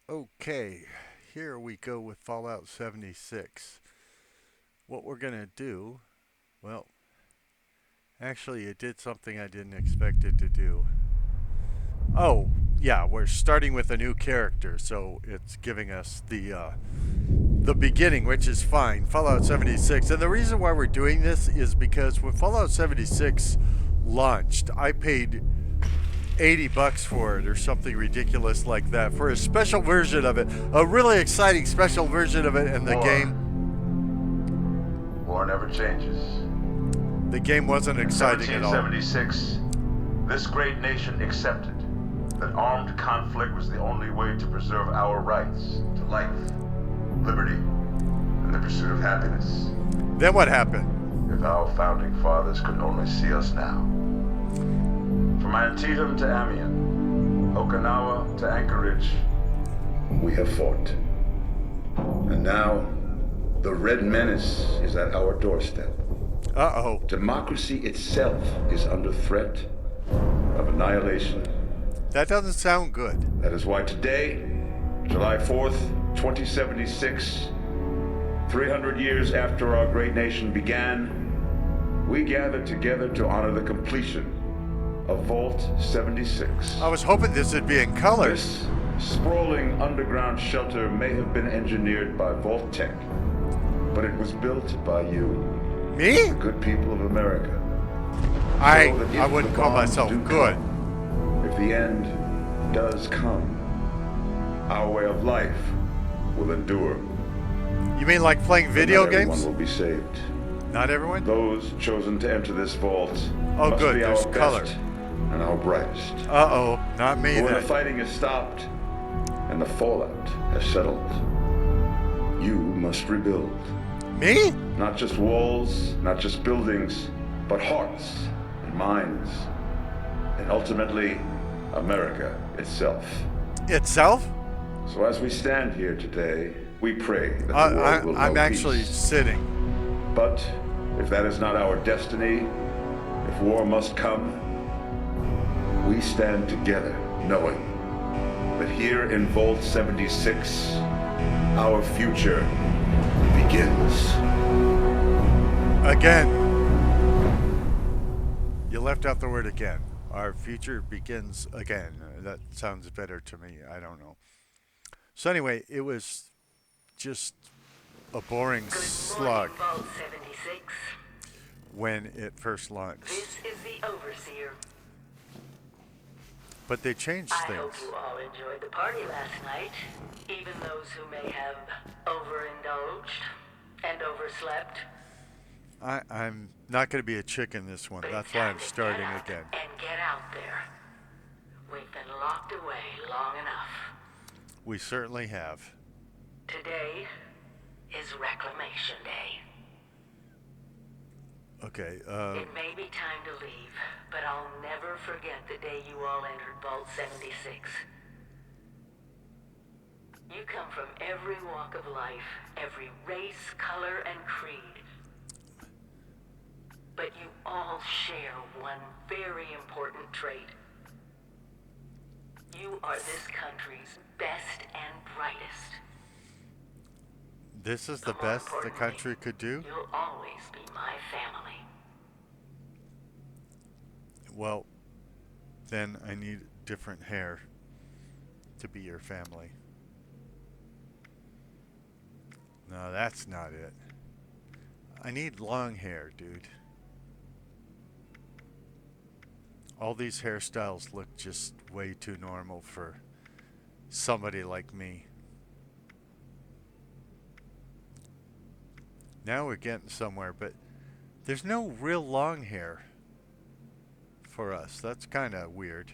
Okay, here we go with Fallout 76. What we're going to do, well, actually, it did something I didn't expect it to do. Oh, yeah, we're starting with a new character, so it's giving us the beginning, which is fine. Fallout 76, and the reason why we're doing this is because when Fallout 76 launched, I paid $80 for it or something ridiculous like that for a special version of it, a really exciting special version of it, and the War. game War never changes. the game wasn't In exciting at all. 1776, this great nation accepted that armed conflict was the only way to preserve our rights to life, liberty, and the pursuit of happiness. Then what happened? If our founding fathers could only see us now. From Antietam to Amiens, Okinawa to Anchorage, we have fought. And now, the Red Menace is at our doorstep. Uh-oh. Democracy itself is under threat of annihilation. That doesn't sound good. That is why today, July 4th, 2076, 300 years after our great nation began, we gather together to honor the completion of Vault 76. I was hoping this would be in colors. This sprawling underground shelter may have been engineered by Vault Tech, but it was built by you, Me? the good people of America. I So that if wouldn't the call bombs myself do good. come, if the end does come, our way of life will endure. You mean like playing video Not everyone games? will be saved. Not everyone? Those chosen to enter this vault Oh, must good, be there's our color. best and our brightest. Uh-oh, not me But when the then. fighting is stopped and the fallout has settled, you must rebuild. Me? Not just walls, not just buildings, but hearts and minds, and ultimately, America itself. Itself? So as we stand here today, we pray that the world will I'm know actually peace. sitting. But if that is not our destiny, if war must come, we stand together knowing that here in Vault 76, our future begins. Again. You left out the word again. Our future begins again. That sounds better to me. I don't know. So anyway, it was just a boring Good slug morning, Vault 76. when it first launched. This is the Overseer. But they changed I hope things. you all enjoyed the party last night, even those who may have overindulged and overslept. I'm not going to be a chick in this one. But That's it's why time I'm to starting get up again. and get out there. We've been locked away long enough. We certainly have. Today is Reclamation Day. Okay, It may be time to leave, but I'll never forget the day you all entered Vault 76. You come from every walk of life, every race, color, and creed. But you all share one very important trait. You are this country's best and brightest. this is the But more best the importantly, country could do? You'll always be my family. Well, then I need different hair to be your family. No, that's not it. I need long hair, dude. All these hairstyles look just way too normal for somebody like me. Now we're getting somewhere, but there's no real long hair for us. That's kind of weird.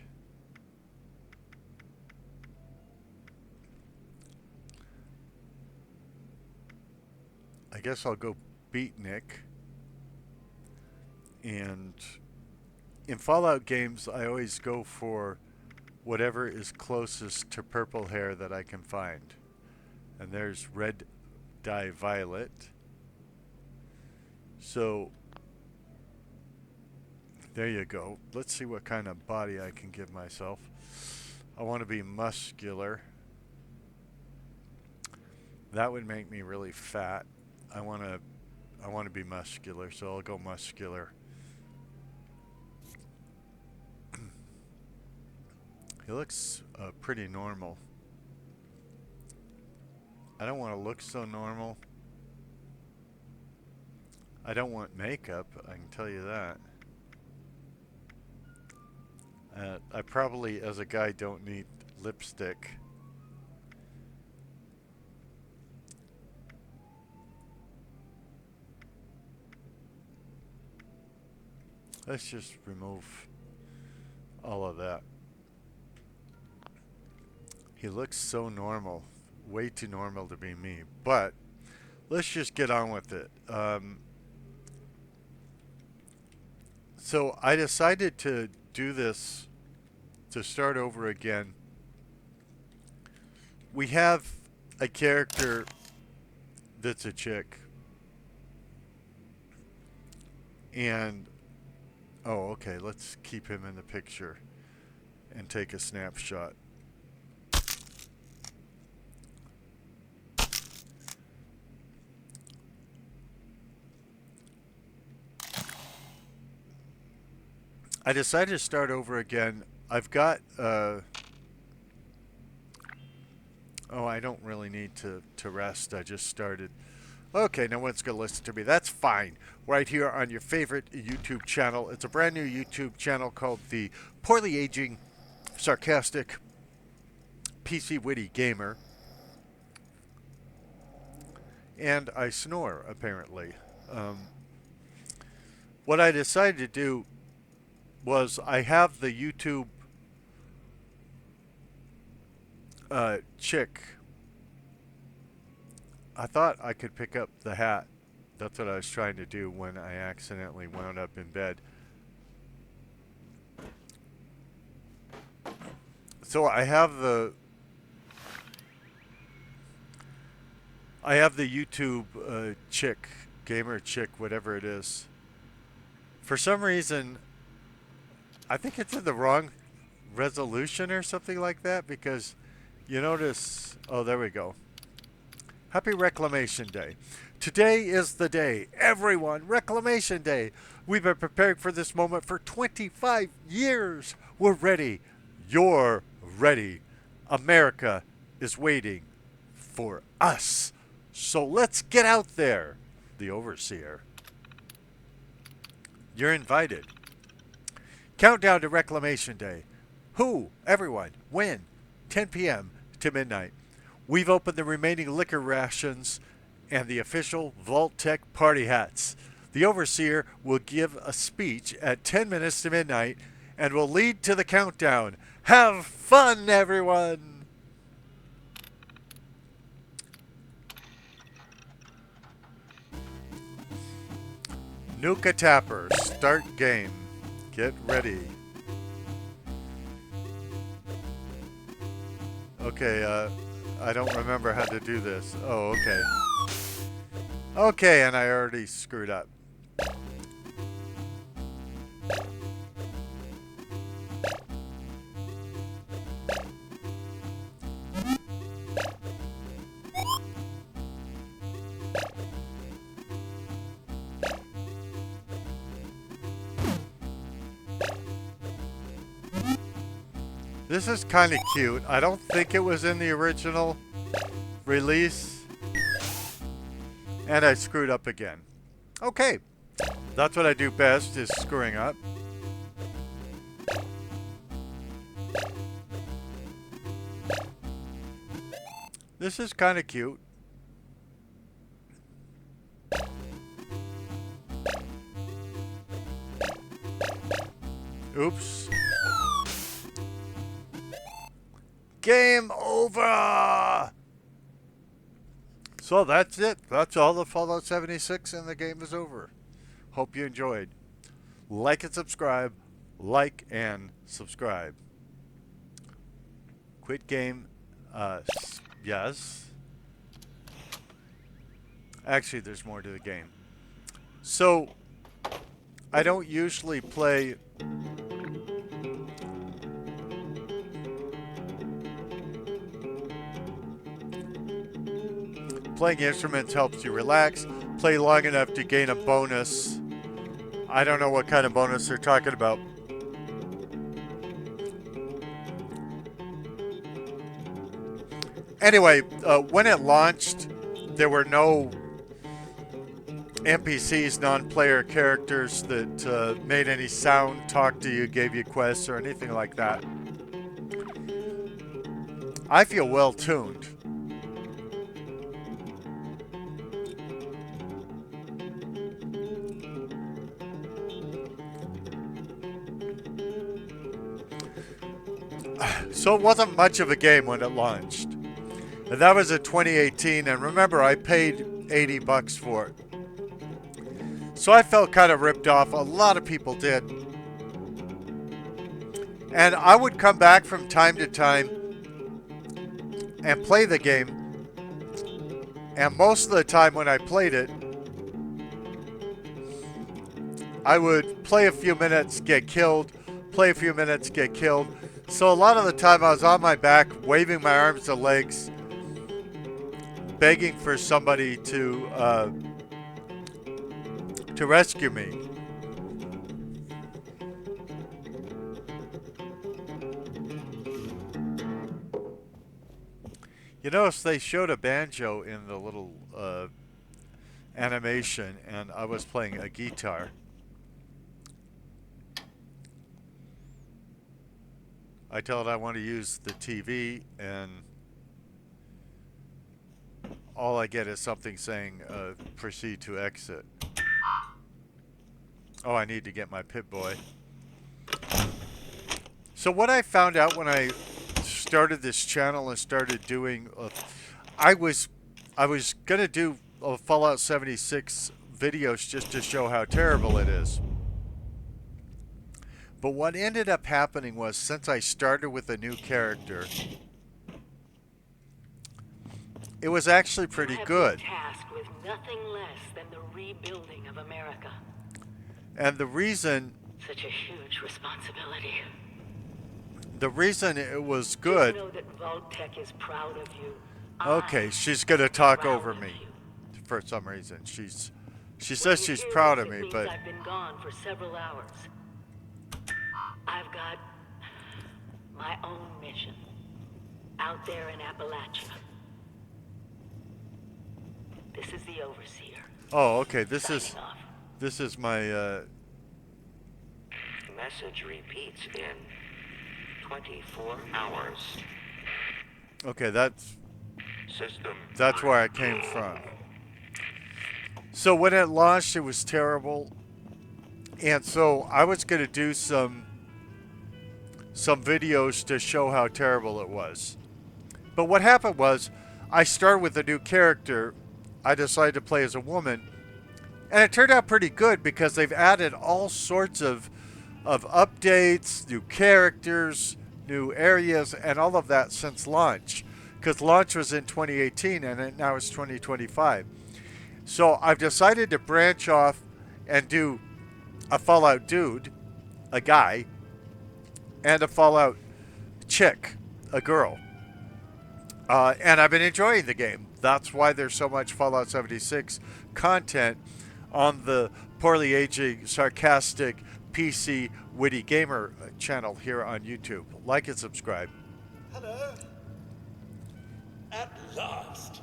I guess I'll go beatnik. And in Fallout games, I always go for whatever is closest to purple hair that I can find. And there's red dye violet. So there you go. Let's see what kind of body I can give myself. I want to be muscular. That would make me really fat. I want to be muscular, so I'll go muscular. He looks pretty normal. I don't want to look so normal. I don't want makeup, I can tell you that. I probably, as a guy, don't need lipstick. Let's just remove all of that. He looks so normal. Way too normal to be me. But let's just get on with it. So I decided to do this, to start over again. We have a character that's a chick. And, oh, okay, let's keep him in the picture and take a snapshot. I decided to start over again. I've got, oh, I don't really need to rest. I just started. Okay, no one's going to listen to me. That's fine. Right here on your favorite YouTube channel. It's a brand new YouTube channel called the Poorly Aging Sarcastic PC Witty Gamer. And I snore, apparently. What I decided to do was I have the YouTube chick. I thought I could pick up the hat. That's what I was trying to do when I accidentally wound up in bed. So I have the YouTube chick, gamer chick, whatever it is. For some reason, I think it's in the wrong resolution or something like that, because you notice, oh, there we go. Happy Reclamation Day. Today is the day. Everyone, Reclamation Day. We've been preparing for this moment for 25 years. We're ready. You're ready. America is waiting for us. So let's get out there. The Overseer. You're invited. Countdown to Reclamation Day. Who? Everyone. When? 10 p.m. to midnight. We've opened the remaining liquor rations and the official Vault Tech party hats. The Overseer will give a speech at 10 minutes to midnight and will lead to the countdown. Have fun, everyone! Nuka Tapper, start game. Get ready. Okay, I don't remember how to do this. Oh, okay. Okay, and I already screwed up. This is kind of cute. I don't think it was in the original release. And I screwed up again. Okay. That's what I do best, is screwing up. This is kind of cute. Oops. Game over! So that's it. That's all the Fallout 76, and the game is over. Hope you enjoyed. Like and subscribe. Like and subscribe. Quit game. Yes. Actually, there's more to the game. So, I don't usually play... Playing instruments helps you relax. Play long enough to gain a bonus. I don't know what kind of bonus they're talking about. Anyway, when it launched, there were no NPCs, non-player characters that made any sound, talked to you, gave you quests, or anything like that. I feel well tuned. So it wasn't much of a game when it launched. And that was in 2018, and remember, I paid $80 for it. So I felt kind of ripped off. A lot of people did. And I would come back from time to time and play the game. And most of the time when I played it, I would play a few minutes, get killed, play a few minutes, get killed. So a lot of the time I was on my back, waving my arms and legs, begging for somebody to rescue me. You notice they showed a banjo in the little animation, and I was playing a guitar. I tell it I want to use the TV, and all I get is something saying proceed to exit. Oh, I need to get my Pip-Boy. So what I found out when I started this channel and started doing, I was gonna do Fallout 76 videos just to show how terrible it is. But what ended up happening was, since I started with a new character, it was actually pretty good. Tasked with nothing less than the rebuilding of America. And the reason, Such a huge responsibility. the reason it was good. Just know that Vault-Tec is proud of you. Okay, she's gonna talk over me for some reason. She says she's proud of me, but I've been gone for several hours. I've got my own mission out there in Appalachia. This is the Overseer. oh, okay. This Signing off. is my Message repeats in 24 hours. okay. That's System. where I came from. So when it launched, it was terrible, and so I was gonna do some videos to show how terrible it was. But what happened was, I started with a new character. I decided to play as a woman, and it turned out pretty good because they've added all sorts of updates, new characters, new areas, and all of that since launch. Because launch was in 2018 and now it's 2025. So I've decided to branch off and do a Fallout dude, a guy, and a Fallout chick, a girl. And I've been enjoying the game. That's why there's so much Fallout 76 content on the poorly aging, sarcastic, PC, Witty Gamer channel here on YouTube. Like and subscribe. Hello. At last.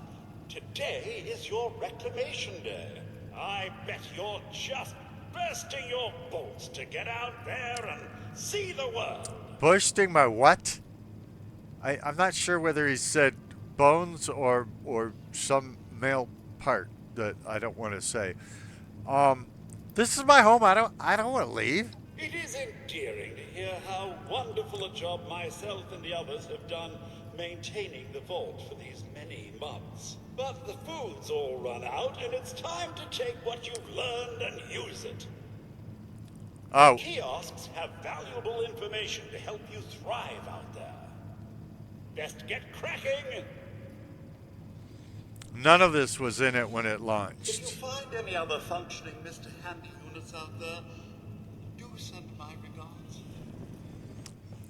Today is your reclamation day. I bet you're just bursting your bolts to get out there and see the world. Bursting my what? I'm not sure whether he said bones or some male part that I don't want to say. This is my home. I don't want to leave. It is endearing to hear how wonderful a job myself and the others have done maintaining the vault for these many months. But the food's all run out, and it's time to take what you've learned and use it. Oh, Kiosks have valuable information to help you thrive out there. Best get cracking! none of this was in it when it If you launched. find any other functioning Mr. Handy units out there, do send my regards.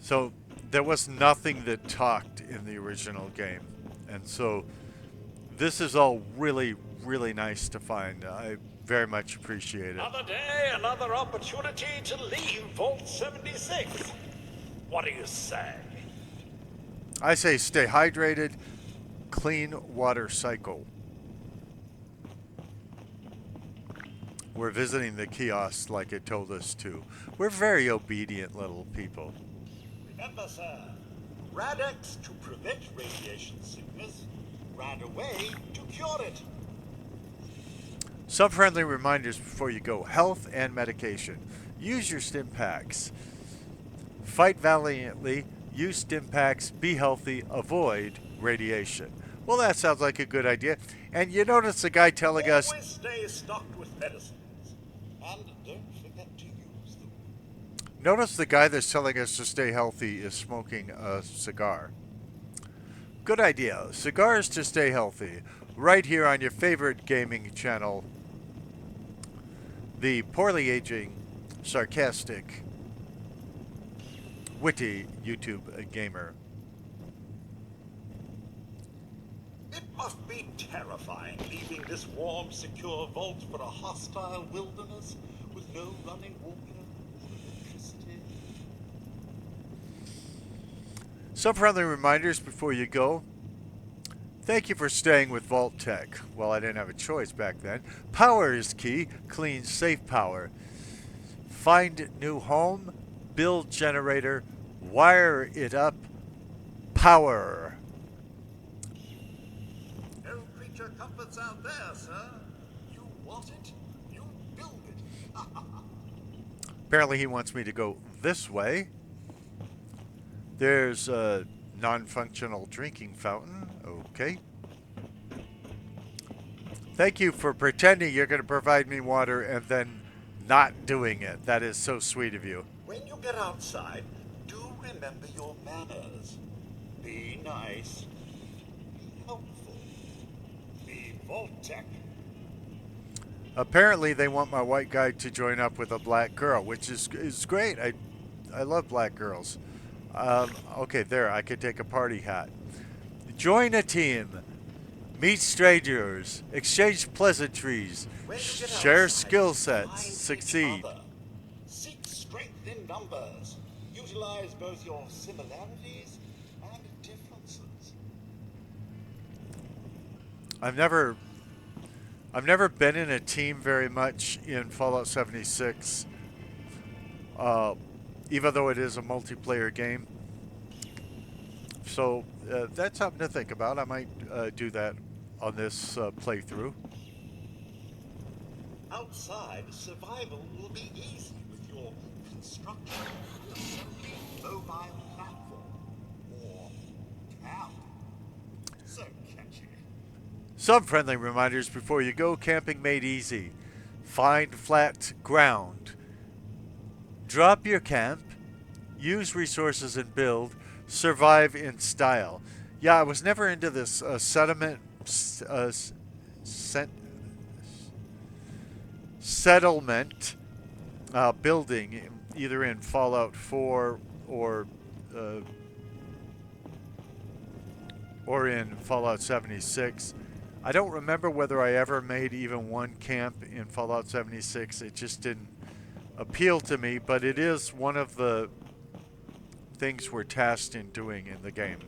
So there was nothing that talked in the original game. And so this is all really, really nice to find. I very much appreciate it. Another day, another opportunity to leave Vault 76. What do you say? I say stay hydrated, clean water cycle. We're visiting the kiosk like it told us to. We're very obedient little people. Remember, sir, Radex to prevent radiation sickness, Rad away to cure it. Some friendly reminders before you go. Health and medication. Use your stim packs. Fight valiantly. Use stim packs. Be healthy. Avoid radiation. Well, that sounds like a good idea. And you notice the guy telling us... Always stay stocked with medicines. And don't forget to use them. Notice the guy that's telling us to stay healthy is smoking a cigar. Good idea. Cigars to stay healthy. Right here on your favorite gaming channel. The poorly aging, sarcastic, witty YouTube gamer. It must be terrifying leaving this warm, secure vault for a hostile wilderness with no running water or electricity. Some friendly reminders before you go. Thank you for staying with Vault Tech. Well, I didn't have a choice back then. Power is key. Clean, safe power. Find new home. Build generator. Wire it up. Power. No creature comforts out there, sir. You want it, you build it. Apparently he wants me to go this way. There's a non-functional drinking fountain. Okay. Thank you for pretending you're going to provide me water and then not doing it. That is so sweet of you. When you get outside, do remember your manners. Be nice. Be helpful. Be Vault-Tech. Apparently they want my white guy to join up with a black girl, which is great. I love black girls. Okay, there, I could take a party hat. Join a team. Meet strangers. Exchange pleasantries. Share Outside, skill sets. find each Succeed. other. Seek strength in numbers. Utilize both your similarities and differences. I've never been in a team very much in Fallout 76, even though it is a multiplayer game. So that's something to think about. I might do that on this playthrough. Outside, survival will be easy with your construction, assembly, mobile platform, or camp. So catchy. Some friendly reminders before you go. Camping made easy. Find flat ground. Drop your camp. Use resources and build. Survive in style. Yeah, I was never into this settlement building, either in Fallout 4 or in Fallout 76. I don't remember whether I ever made even one camp in Fallout 76. It just didn't appeal to me, but it is one of the things we're tasked in doing in the game.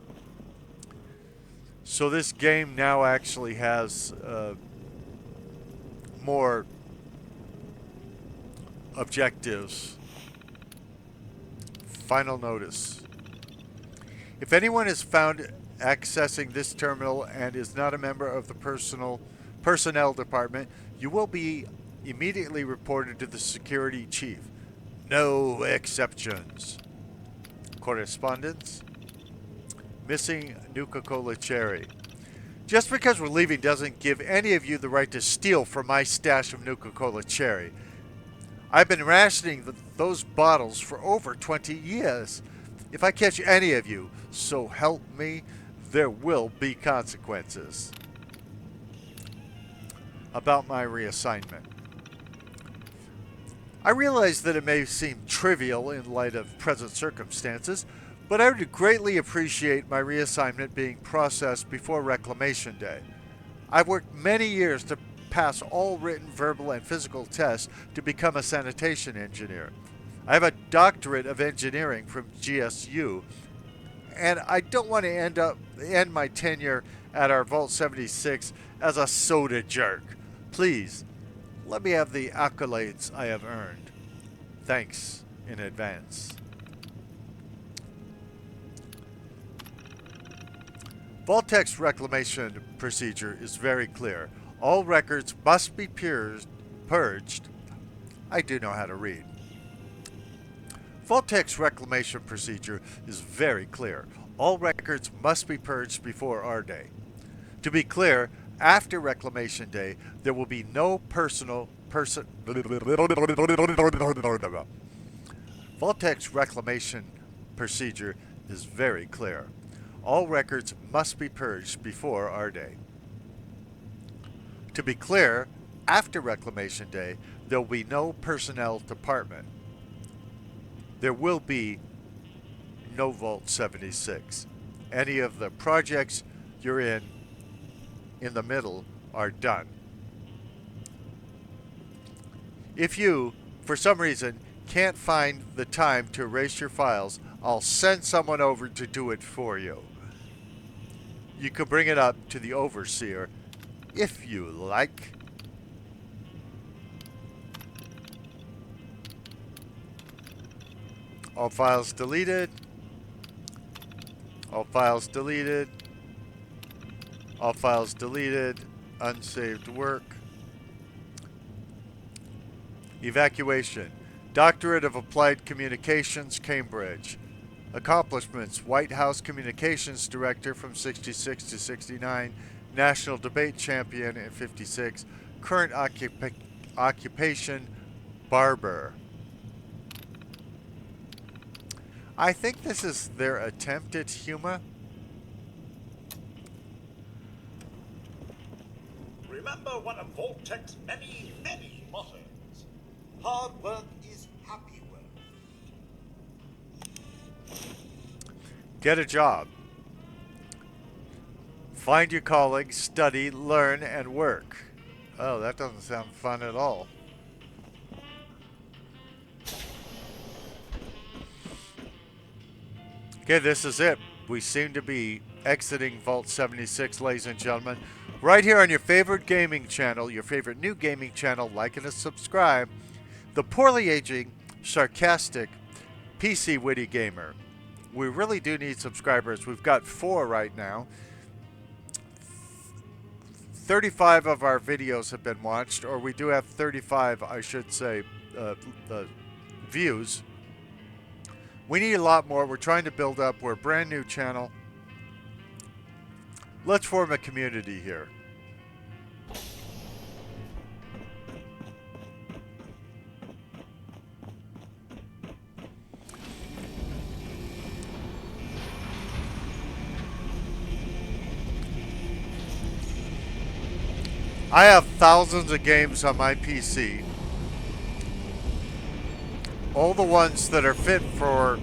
So this game now actually has more objectives. Final notice. If anyone is found accessing this terminal and is not a member of the personnel department, you will be immediately reported to the security chief. No exceptions. Correspondence. Missing Nuka-Cola Cherry. Just because we're leaving doesn't give any of you the right to steal from my stash of Nuka-Cola Cherry. I've been rationing those bottles for over 20 years. If I catch any of you, so help me, there will be consequences. About my reassignment. I realize that it may seem trivial in light of present circumstances, but I would greatly appreciate my reassignment being processed before Reclamation Day. I've worked many years to pass all written, verbal, and physical tests to become a sanitation engineer. I have a doctorate of engineering from GSU, and I don't want to end my tenure at our Vault 76 as a soda jerk. Please, let me have the accolades I have earned. Thanks in advance. Vault-Tec's reclamation procedure is very clear. All records must be purged. I do know how to read. Vault-Tec's reclamation procedure is very clear. All records must be purged before our day. To be clear, after Reclamation Day, there will be no Vault-Tec's reclamation procedure is very clear. All records must be purged before our day. To be clear, after Reclamation Day, there will be no personnel department. There will be no Vault 76. Any of the projects you're in the middle are done. If you, for some reason, can't find the time to erase your files, I'll send someone over to do it for you. You can bring it up to the overseer if you like. All files deleted. All files deleted. All files deleted. Unsaved work. Evacuation. Doctorate of Applied Communications, Cambridge. Accomplishments: White House Communications Director from 66 to 69. National Debate Champion in 56. Current occupation, barber. I think this is their attempt at humor. Remember one of Vault-Tec's many, many mottos. Hard work is happy work. Get a job. Find your calling, study, learn, and work. Oh, that doesn't sound fun at all. Okay, this is it. We seem to be exiting Vault 76, ladies and gentlemen. Right here on your favorite gaming channel, your favorite new gaming channel, like and subscribe. The poorly aging, sarcastic, PC Witty Gamer. We really do need subscribers. We've got 4 right now. 35 of our videos have been watched, or we do have 35, I should say, views. We need a lot more. We're trying to build up. We're a brand new channel. Let's form a community here. I have thousands of games on my PC. All the ones that are fit for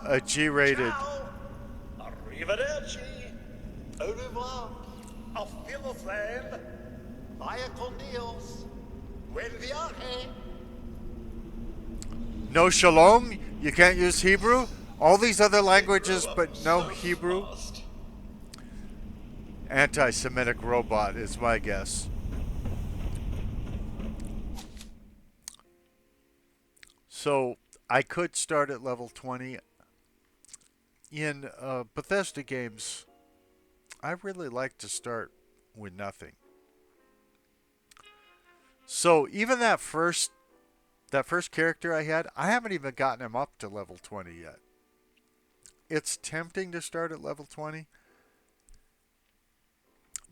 a G-rated. Arrivederci. Au revoir. Auf Wiedersehen. Vaya con Dios. Buen viaje. No shalom? You can't use Hebrew? All these other languages, but no Hebrew? Anti-Semitic robot is my guess. So, I could start at level 20. In Bethesda games, I really like to start with nothing. So, even that first character I had, I haven't even gotten him up to level 20 yet. It's tempting to start at level 20.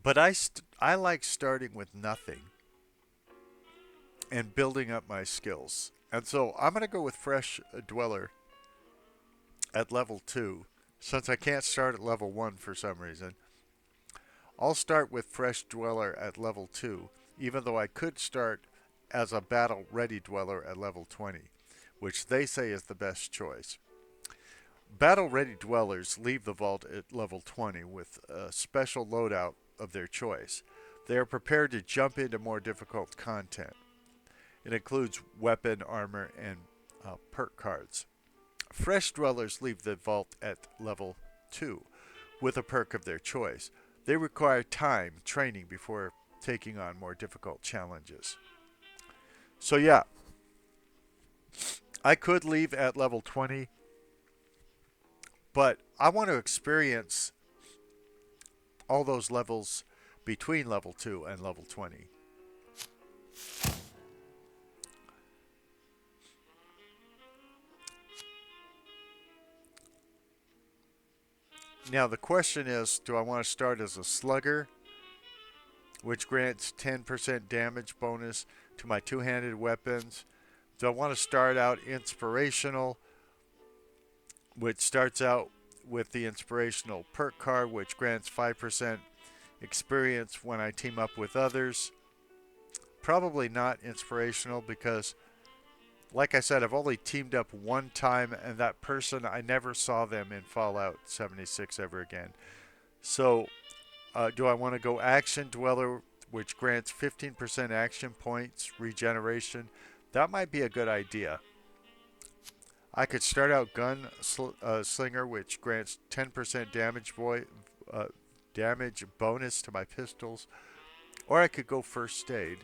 But I like starting with nothing and building up my skills. And so I'm going to go with Fresh Dweller at level 2, since I can't start at level 1 for some reason. I'll start with Fresh Dweller at level 2, even though I could start as a battle-ready dweller at level 20. which they say is the best choice. Battle-ready dwellers leave the vault at level 20 with a special loadout of their choice. They are prepared to jump into more difficult content. It includes weapon, armor, and perk cards. Fresh dwellers leave the vault at level 2 with a perk of their choice. They require time training before taking on more difficult challenges. So yeah, I could leave at level 20, but I want to experience all those levels between level 2 and level 20. Now the question is, do I want to start as a slugger, which grants 10% damage bonus to my two-handed weapons? Do I want to start out inspirational, which starts out with the inspirational perk card, which grants 5% experience when I team up with others? Probably not inspirational because, like I said, I've only teamed up one time, and that person, I never saw them in Fallout 76 ever again. So, do I want to go Action Dweller, which grants 15% action points, regeneration? That might be a good idea. I could start out Gun Slinger, which grants 10% damage bonus to my pistols. Or I could go First Aid,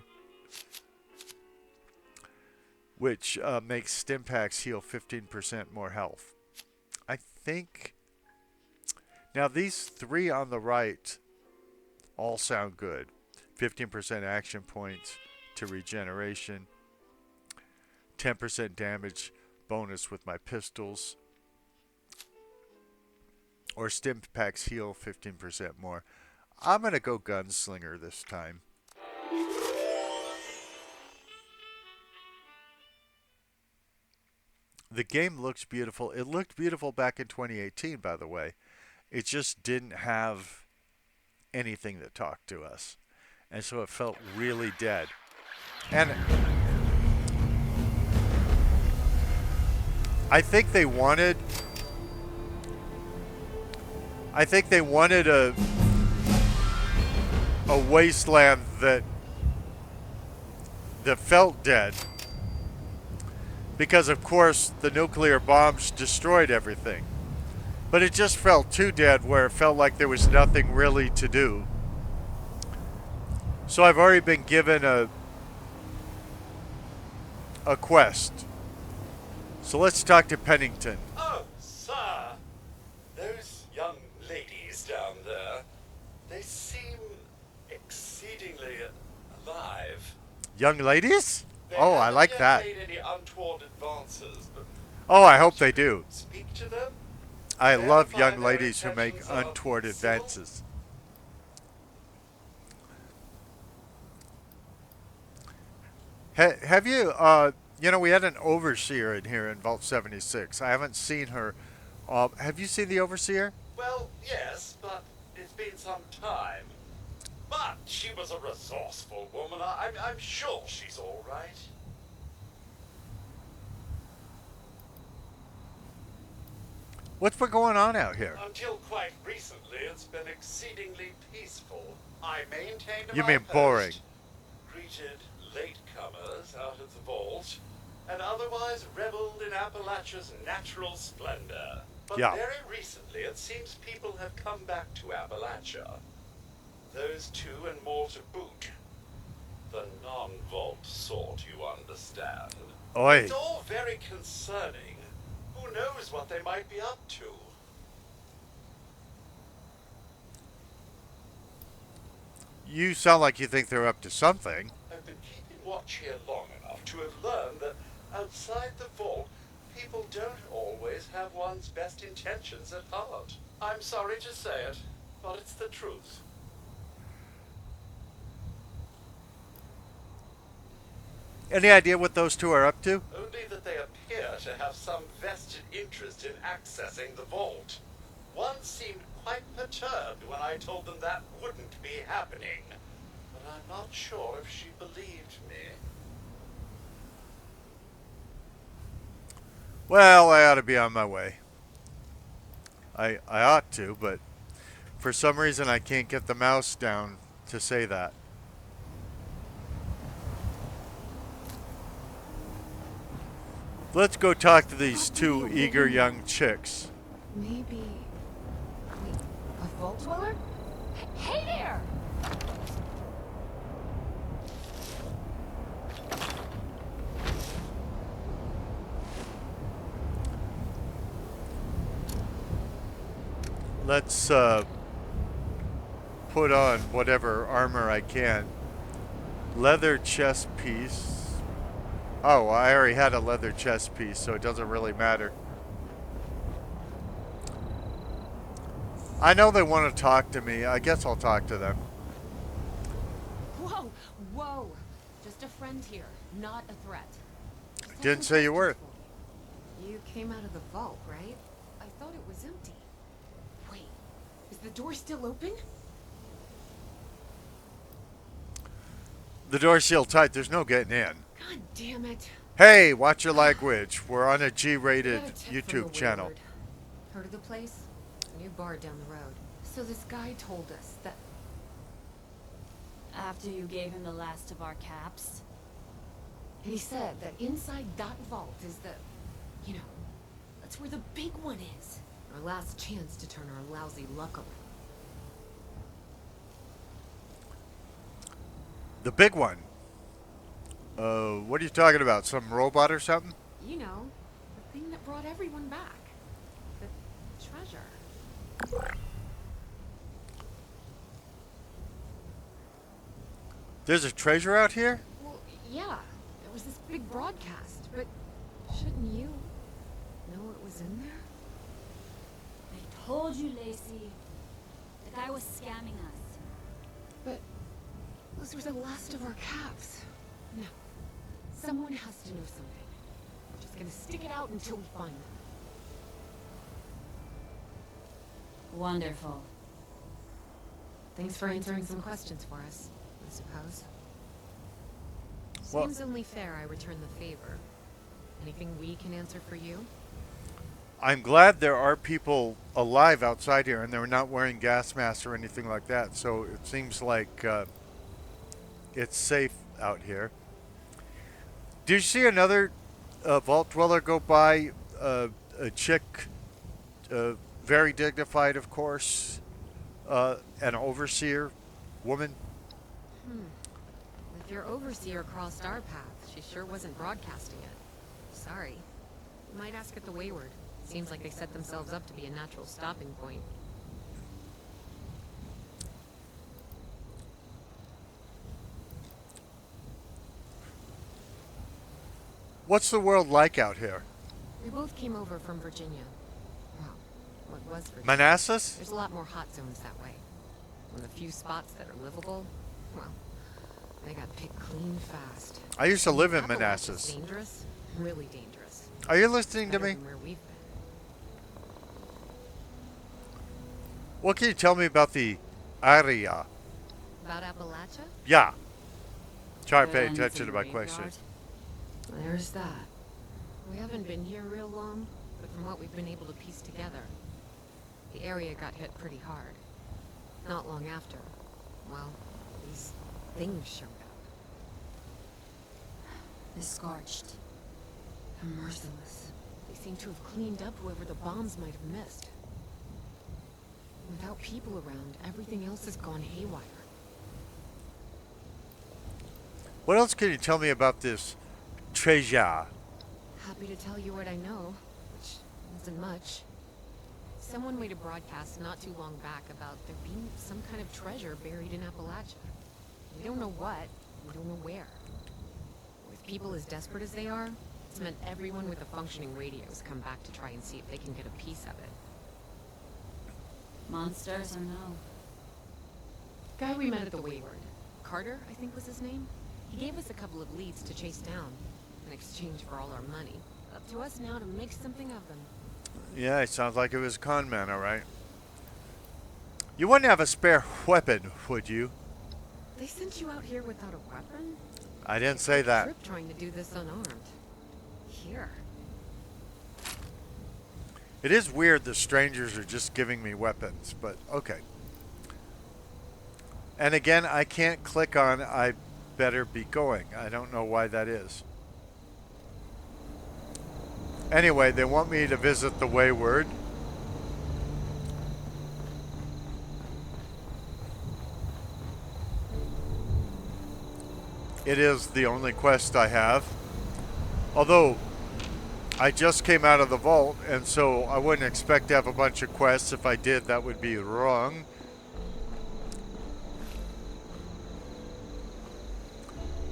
which makes stim packs heal 15% more health. I think... Now, these three on the right all sound good. 15% action points to regeneration. 10% damage bonus with my pistols. Or stim packs heal 15% more. I'm going to go Gunslinger this time. The game looks beautiful. It looked beautiful back in 2018, by the way. It just didn't have anything that talked to us. And so it felt really dead. And I think they wanted a wasteland that felt dead. Because, of course, the nuclear bombs destroyed everything. But it just felt too dead, where it felt like there was nothing really to do. So I've already been given a quest. So let's talk to Pennington. Oh, sir. Those young ladies down there, they seem exceedingly alive. Young ladies? They Oh, I haven't like yet that. made any untoward advances, but Oh, I hope they do. speak to them. I love Verify young their ladies who make intentions are untoward civil. advances. Have you, we had an overseer in here in Vault 76. I haven't seen her. Have you seen the overseer? Well, yes, but it's been some time. But she was a resourceful woman. I'm sure she's all right. What's been going on out here? Until quite recently, it's been exceedingly peaceful. I maintained You my mean post, boring. greeted latecomers out of the vault, and otherwise reveled in Appalachia's natural splendor. But Yeah. very recently, it seems people have come back to Appalachia. Those two and more to boot. The non-vault sort, you understand. Oi. It's all very concerning. Who knows what they might be up to? You sound like you think they're up to something. I've been keeping watch here long enough to have learned that outside the vault, people don't always have one's best intentions at heart. I'm sorry to say it, but it's the truth. Any idea what those two are up to? Only that they appear to have some vested interest in accessing the vault. One seemed quite perturbed when I told them that wouldn't be happening. But I'm not sure if she believed me. Well, I ought to be on my way. I ought to, but for some reason I can't get the mouse down to say that. Let's go talk to these two eager young chicks. Maybe. Wait, a vault dweller? Hey there! Let's put on whatever armor I can. Leather chest piece. Oh, I already had a leather chest piece, so it doesn't really matter. I know they want to talk to me. I guess I'll talk to them. Whoa, whoa! Just a friend here, not a threat. Just Didn't say you were. You came out of the vault, right? I thought it was empty. Wait, is the door still open? The door's sealed tight. There's no getting in. God damn it. Hey, watch your language. We're on a G-rated Got a tip from YouTube the channel. Wayward. Heard of the place? A new bar down the road. So this guy told us that... After you gave him the last of our caps? He said that inside that vault is the... You know, that's where the big one is. Our last chance to turn our lousy luck around. The big one. What are you talking about? Some robot or something? You know, the thing that brought everyone back. The treasure. There's a treasure out here? Well, yeah, there was this big broadcast, but shouldn't you know what was in there? I told you, Lacey. The guy was scamming us. But those were the last of our caps. No, someone has to know something. We're just gonna stick it out until we find them. Wonderful. Thanks for answering some questions for us, I suppose. Well- Seems only fair I return the favor. Anything we can answer for you? I'm glad there are people alive outside here and they're not wearing gas masks or anything like that. So it seems like it's safe out here. Did you see another vault dweller go by? A chick, very dignified, of course, an overseer woman. If your overseer crossed our path, she sure wasn't broadcasting it. Sorry. You might ask at the Wayward. Seems like they set themselves up to be a natural stopping point. What's the world like out here? We both came over from Virginia. Well, what was Virginia? Manassas? There's a lot more hot zones that way. And the few spots that are livable, well, they got picked clean fast. I used to live in Appalachia's Manassas. dangerous, really dangerous. Are you listening to Better me? than where we've been. What can you tell me about the area? About Appalachia? Yeah. Try to pay Guns attention and to my graveyard. questions. There's that. We haven't been here real long, but from what we've been able to piece together, the area got hit pretty hard. Not long after, well, these things showed up. The Scorched. They're merciless. They seem to have cleaned up whoever the bombs might have missed. Without people around, everything else has gone haywire. What else can you tell me about this treasure? Happy to tell you what I know, which isn't much. Someone made a broadcast not too long back about there being some kind of treasure buried in Appalachia. We don't know what, we don't know where. With people as desperate as they are, it's meant everyone with a functioning radio has come back to try and see if they can get a piece of it. Monsters or no? Guy we met at the Wayward, Carter, I think was his name. He gave us a couple of leads to chase down, in exchange for all our money. Up to us now to make something of them. Yeah, it sounds like it was a con man, all right. You wouldn't have a spare weapon, would you? They sent you out here without a weapon? I didn't say that. Trip trying to do this unarmed. Here. It is weird the strangers are just giving me weapons, but okay. And again, I can't click on I better be going. I don't know why that is. Anyway, they want me to visit the Wayward. It is the only quest I have. Although, I just came out of the vault, and so I wouldn't expect to have a bunch of quests. If I did, that would be wrong.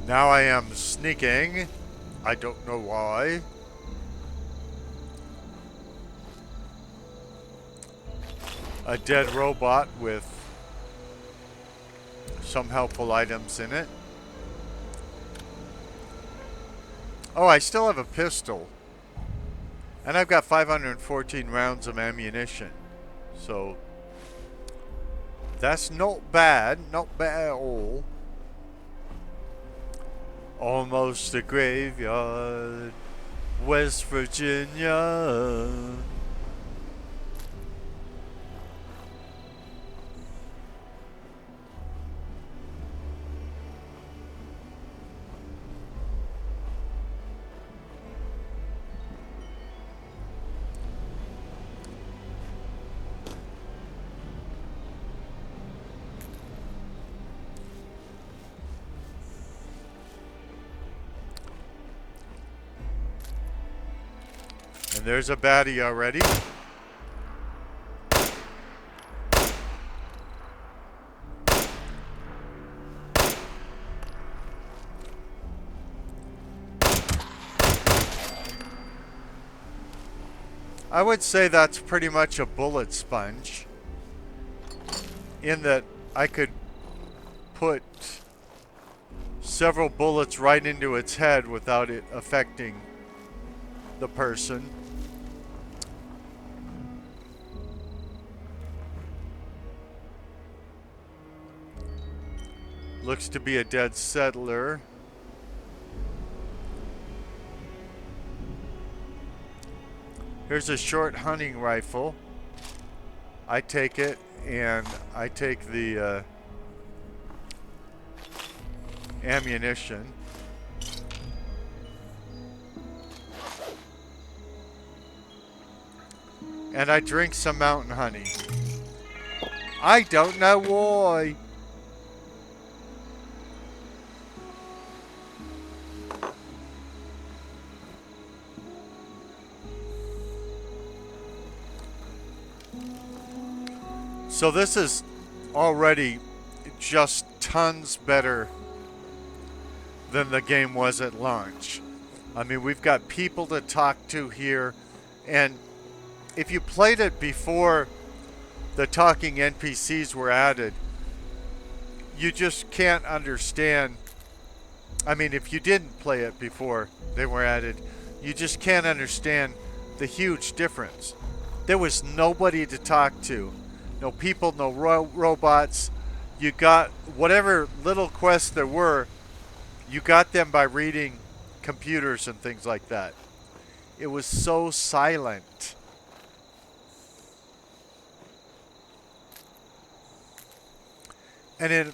Now I am sneaking. I don't know why. A dead robot with some helpful items in it. Oh, I still have a pistol. And I've got 514 rounds of ammunition. So, that's not bad. Not bad at all. Almost a graveyard. West Virginia. And there's a baddie already. I would say that's pretty much a bullet sponge, in that I could put several bullets right into its head without it affecting the person. Looks to be a dead settler. Here's a short hunting rifle. I take it, and I take the ammunition. And I drink some mountain honey. I don't know why. So this is already just tons better than the game was at launch. I mean, we've got people to talk to here, and if you played it before the talking NPCs were added, you just can't understand. I mean, if you didn't play it before they were added, you just can't understand the huge difference. There was nobody to talk to. No people, no robots. You got whatever little quests there were, you got them by reading computers and things like that. It was so silent. And in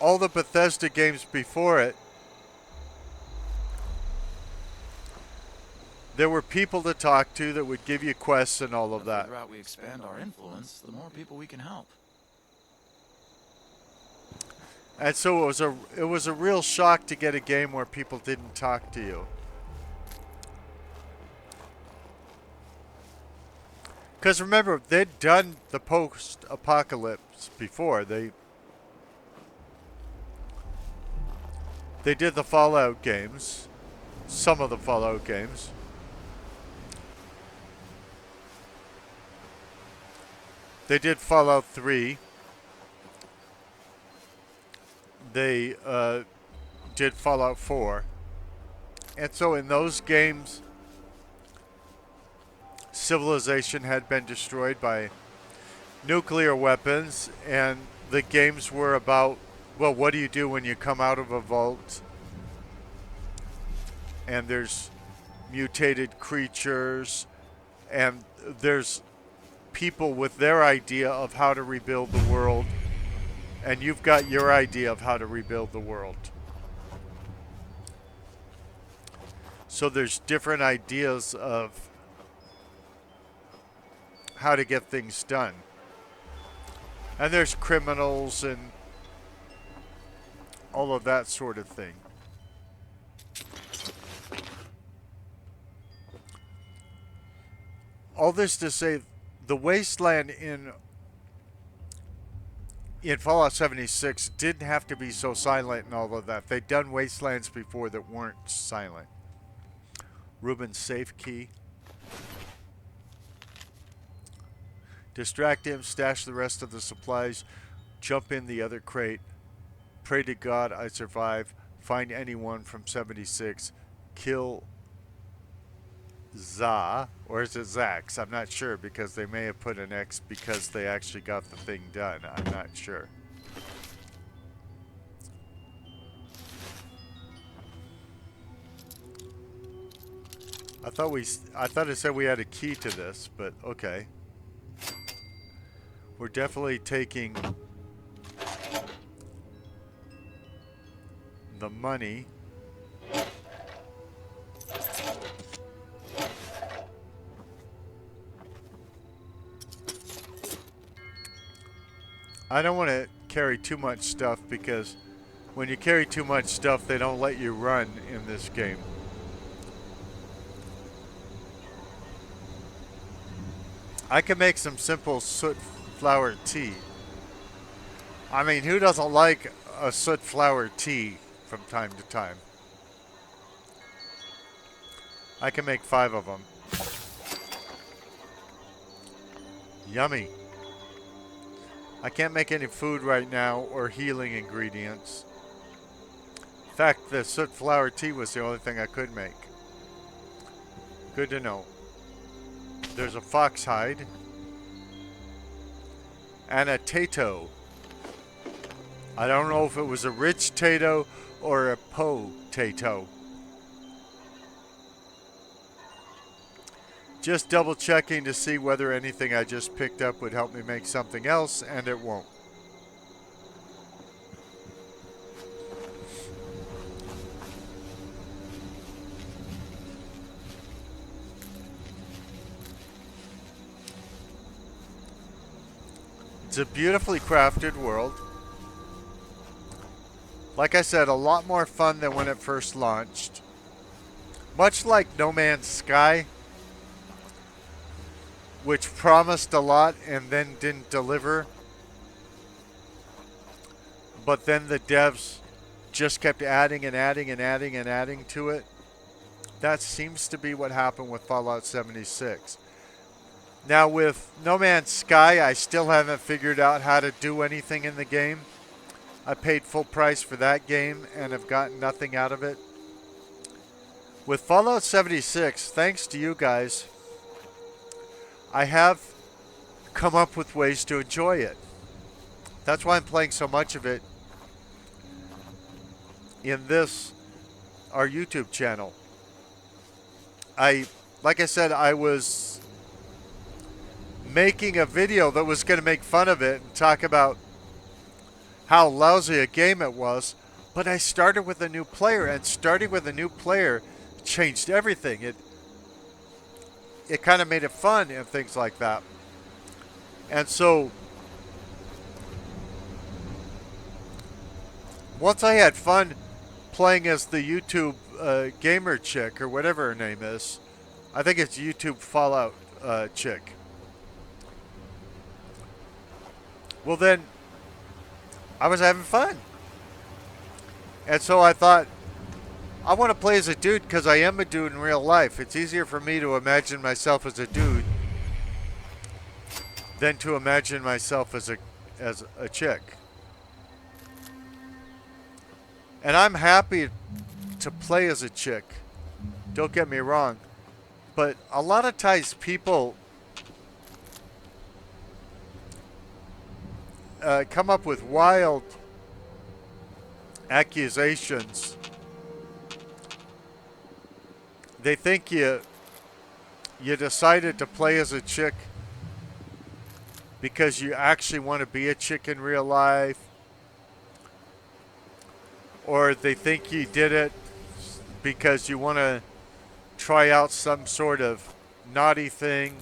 all the Bethesda games before it, there were people to talk to that would give you quests and all of that. The route we expand our influence, the more people we can help. And so it was a real shock to get a game where people didn't talk to you. Because remember, they'd done the post-apocalypse before. They did the Fallout games, some of the Fallout games. They did Fallout 3. They did Fallout 4. And so in those games, civilization had been destroyed by nuclear weapons, and the games were about, well, what do you do when you come out of a vault and there's mutated creatures and there's people with their idea of how to rebuild the world, and you've got your idea of how to rebuild the world. So there's different ideas of how to get things done. And there's criminals and all of that sort of thing. All this to say, the wasteland in Fallout 76 didn't have to be so silent and all of that. They'd done wastelands before that weren't silent. Ruben's safe key. Distract him, stash the rest of the supplies, jump in the other crate, pray to God I survive, find anyone from 76, kill Za, or is it Zax? I'm not sure, because they may have put an X because they actually got the thing done. I'm not sure. I thought it said we had a key to this, but okay. We're definitely taking the money. I don't want to carry too much stuff, because when you carry too much stuff, they don't let you run in this game. I can make some simple soot flower tea. I mean, who doesn't like a soot flower tea from time to time? I can make 5 of them. Yummy. I can't make any food right now or healing ingredients. In fact, the soot flower tea was the only thing I could make. Good to know. There's a fox hide. And a tato. I don't know if it was a rich tato or a po-tato. Just double checking to see whether anything I just picked up would help me make something else, and it won't. It's a beautifully crafted world. Like I said, a lot more fun than when it first launched. Much like No Man's Sky, which promised a lot and then didn't deliver. But then the devs just kept adding and adding and adding and adding to it. That seems to be what happened with Fallout 76. Now with No Man's Sky, I still haven't figured out how to do anything in the game. I paid full price for that game and have gotten nothing out of it. With Fallout 76, thanks to you guys, I have come up with ways to enjoy it. That's why I'm playing so much of it in this, our YouTube channel. Like I said, I was making a video that was going to make fun of it and talk about how lousy a game it was, but I started with a new player, and starting with a new player changed everything. It kind of made it fun and things like that. And so once I had fun playing as the YouTube gamer chick, or whatever her name is, I think it's YouTube Fallout chick. Well, then I was having fun. And so I thought, I want to play as a dude because I am a dude in real life. It's easier for me to imagine myself as a dude than to imagine myself as a chick. And I'm happy to play as a chick. Don't get me wrong. But a lot of times people come up with wild accusations. They think you you decided to play as a chick because you actually want to be a chick in real life, or they think you did it because you want to try out some sort of naughty thing,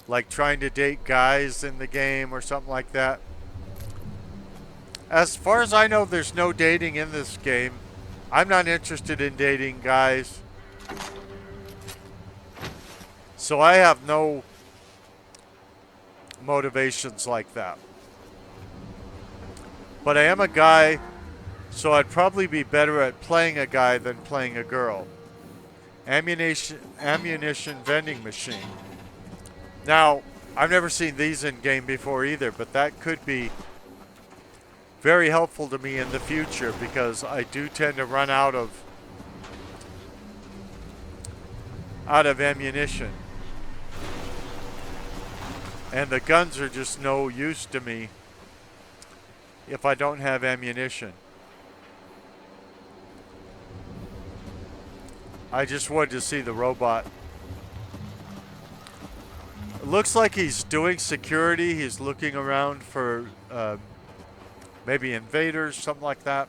like trying to date guys in the game or something like that. As far as I know, there's no dating in this game. I'm not interested in dating guys. So I have no motivations like that. But I am a guy, so I'd probably be better at playing a guy than playing a girl. Ammunition vending machine. Now, I've never seen these in game before either, but that could be very helpful to me in the future because I do tend to run out of ammunition. And the guns are just no use to me if I don't have ammunition. I just wanted to see the robot. It looks like he's doing security. He's looking around for maybe invaders, something like that.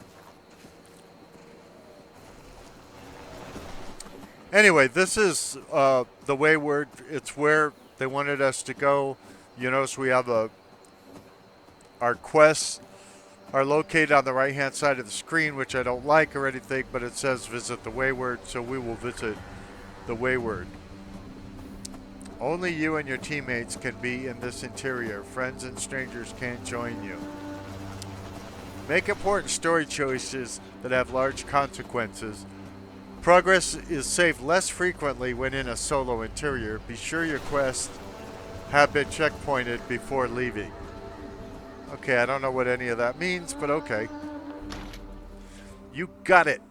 Anyway, this is the Wayward. It's where they wanted us to go. You notice we have our quests are located on the right-hand side of the screen, which I don't like or anything, but it says visit the Wayward, so we will visit the Wayward. Only you and your teammates can be in this interior. Friends and strangers can't join you. Make important story choices that have large consequences. Progress is saved less frequently when in a solo interior. Be sure your quests have been checkpointed before leaving. Okay, I don't know what any of that means, but okay. You got it.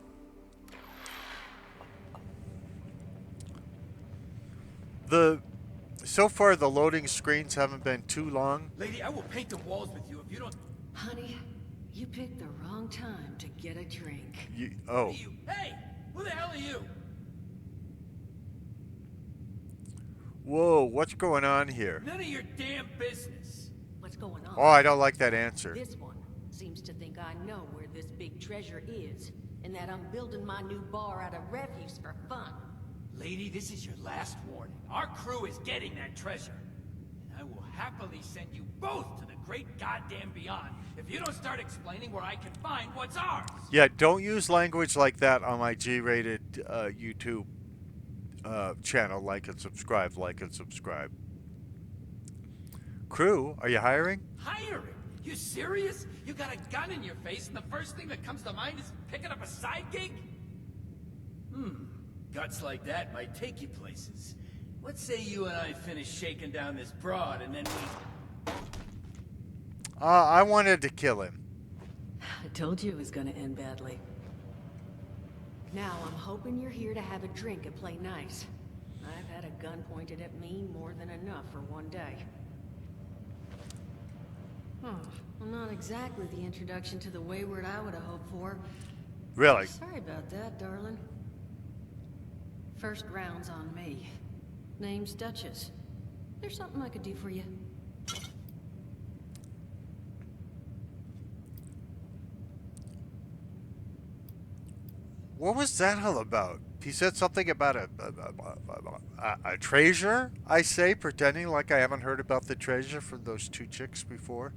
So far the loading screens haven't been too long. Lady, I will paint the walls with you if you don't... Honey, you picked the wrong time to get a drink. Oh. Hey! Who the hell are you? Whoa, what's going on here? None of your damn business. What's going on? Oh, I don't like that answer. This one seems to think I know where this big treasure is, and that I'm building my new bar out of refuse for fun. Lady, this is your last warning. Our crew is getting that treasure. And I will happily send you both to the great goddamn beyond if you don't start explaining where I can find what's ours. Yeah, don't use language like that on my G-rated YouTube channel. Like and subscribe, like and subscribe. Crew, are you hiring? Hiring? You serious? You got a gun in your face and the first thing that comes to mind is picking up a side gig? Guts like that might take you places. Let's say you and I finish shaking down this broad and then we... I wanted to kill him. I told you it was gonna end badly. Now I'm hoping you're here to have a drink and play nice. I've had a gun pointed at me more than enough for one day. Well, not exactly the introduction to the Wayward I would have hoped for. Really? Sorry about that, darling. First round's on me. Name's Duchess. There's something I could do for you. What was that all about? He said something about a treasure, I say, pretending like I haven't heard about the treasure from those two chicks before.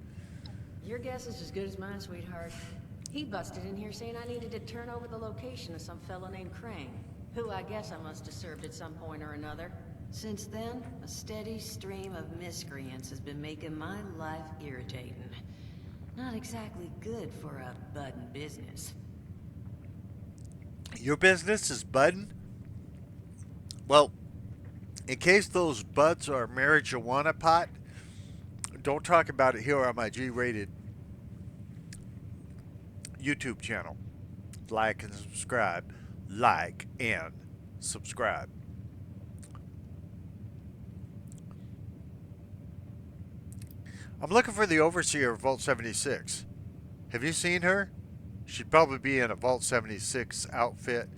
Your guess is as good as mine, sweetheart. He busted in here saying I needed to turn over the location of some fellow named Crane, who I guess I must have served at some point or another. Since then, a steady stream of miscreants has been making my life irritating. Not exactly good for a budding business. Your business is budding? Well, in case those buds are marijuana pot, don't talk about it here on my G-rated YouTube channel. Like and subscribe. Like and subscribe. I'm looking for the overseer of Vault 76. Have you seen her? She'd probably be in a Vault 76 outfit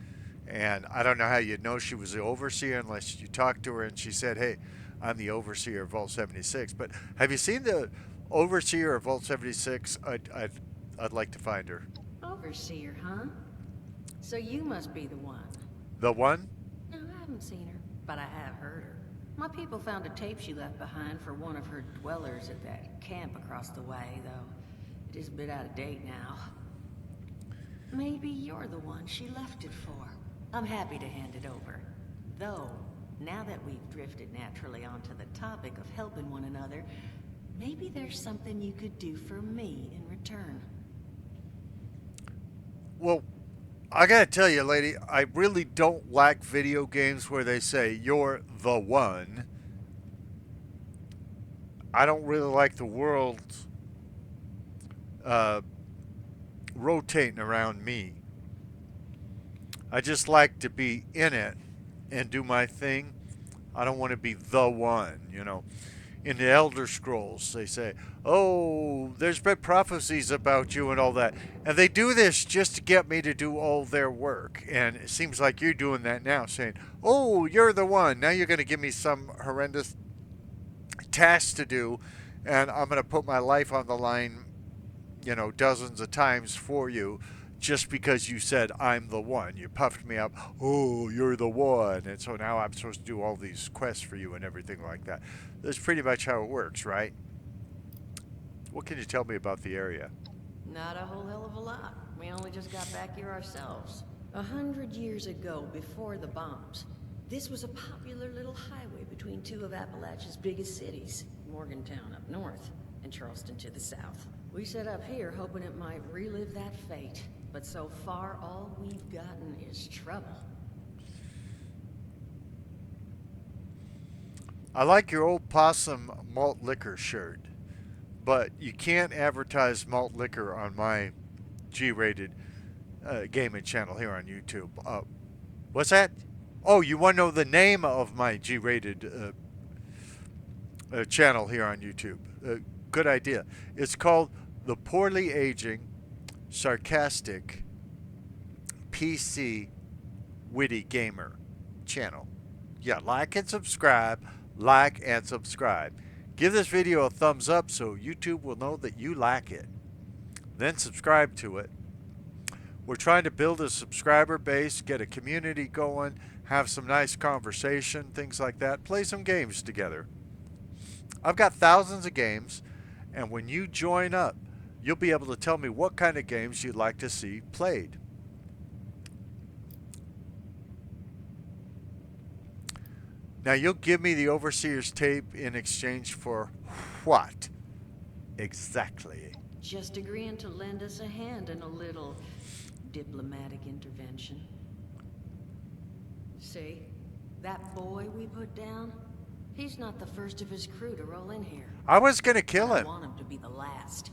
And I don't know how you'd know she was the overseer unless you talked to her and she said, hey, I'm the overseer of Vault 76. But have you seen the overseer of Vault 76? I'd like to find her. Overseer, huh? So you must be the one. The one? No, I haven't seen her, but I have heard her. My people found a tape she left behind for one of her dwellers at that camp across the way, though it is a bit out of date now. Maybe you're the one she left it for. I'm happy to hand it over. Though, now that we've drifted naturally onto the topic of helping one another, maybe there's something you could do for me in return. Well, I gotta tell you, lady, I really don't like video games where they say you're the one. I don't really like the world rotating around me. I just like to be in it and do my thing. I don't want to be the one, you know. In the Elder Scrolls, they say, oh, there's been prophecies about you and all that. And they do this just to get me to do all their work. And it seems like you're doing that now, saying, oh, you're the one. Now you're going to give me some horrendous task to do. And I'm going to put my life on the line, you know, dozens of times for you. Just because you said I'm the one. You puffed me up. Oh, you're the one. And so now I'm supposed to do all these quests for you and everything like that. That's pretty much how it works, right? What can you tell me about the area? Not a whole hell of a lot. We only just got back here ourselves. 100 years ago, before the bombs, this was a popular little highway between two of Appalachia's biggest cities, Morgantown up north and Charleston to the south. We set up here hoping it might relive that fate. But so far, all we've gotten is trouble. I like your old possum malt liquor shirt, but you can't advertise malt liquor on my G-rated gaming channel here on YouTube. What's that? Oh, you want to know the name of my G-rated channel here on YouTube? Good idea. It's called The Poorly Aging Sarcastic PC Witty Gamer channel. Yeah, like and subscribe. Like and subscribe. Give this video a thumbs up so YouTube will know that you like it. Then subscribe to it. We're trying to build a subscriber base, get a community going, have some nice conversation, things like that. Play some games together. I've got thousands of games, and when you join up, you'll be able to tell me what kind of games you'd like to see played. Now, you'll give me the Overseer's tape in exchange for what? Exactly. Just agreeing to lend us a hand in a little diplomatic intervention. See, that boy we put down? He's not the first of his crew to roll in here. I was going to kill him. I want him to be the last.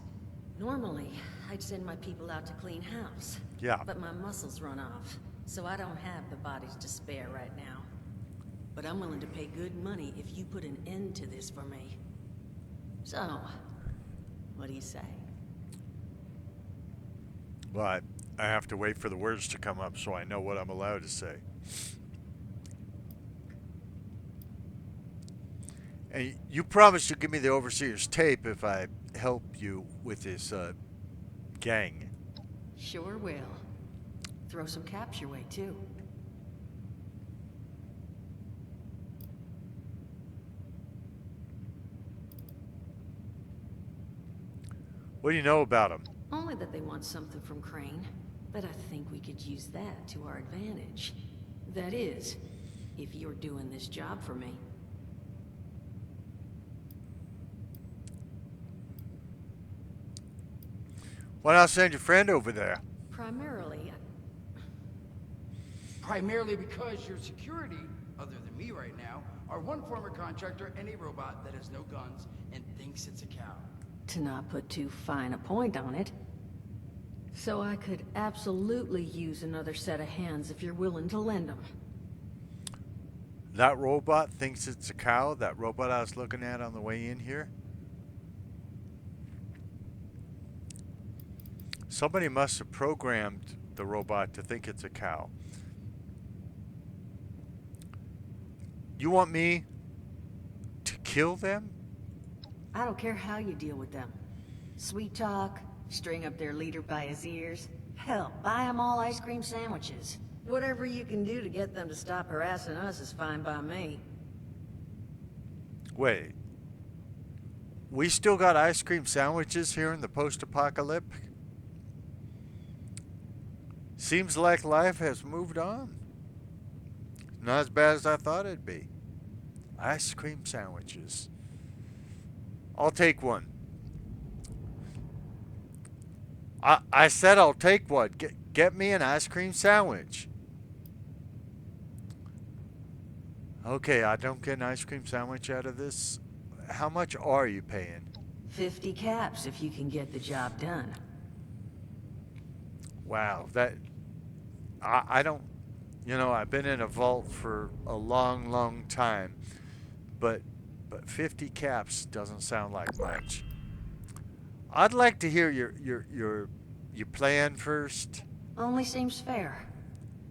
Normally, I'd send my people out to clean house. Yeah. But my muscles run off, so I don't have the bodies to spare right now. But I'm willing to pay good money if you put an end to this for me. So, what do you say? Well, I have to wait for the words to come up so I know what I'm allowed to say. And you promised you'd give me the Overseer's tape if I help you with this gang. Sure will. Throw some caps your way, too. What do you know about them? Only that they want something from Crane, but I think we could use that to our advantage. That is, if you're doing this job for me. Why not send your friend over there? Primarily because your security, other than me right now, are one former contractor and a robot that has no guns and thinks it's a cow. to not put too fine a point on it. So I could absolutely use another set of hands if you're willing to lend them. That robot thinks it's a cow? That robot I was looking at on the way in here? Somebody must have programmed the robot to think it's a cow. You want me to kill them? I don't care how you deal with them. Sweet talk, string up their leader by his ears. Hell, buy them all ice cream sandwiches. Whatever you can do to get them to stop harassing us is fine by me. Wait. We still got ice cream sandwiches here in the post-apocalyptic? Seems like life has moved on. Not as bad as I thought it'd be. Ice cream sandwiches. I'll take one. I said I'll take one. Get me an ice cream sandwich. Okay, I don't get an ice cream sandwich out of this. How much are you paying? 50 caps if you can get the job done. Wow, that... I don't... You know, I've been in a vault for a long, long time. But 50 caps doesn't sound like much. I'd like to hear your plan first. Only seems fair.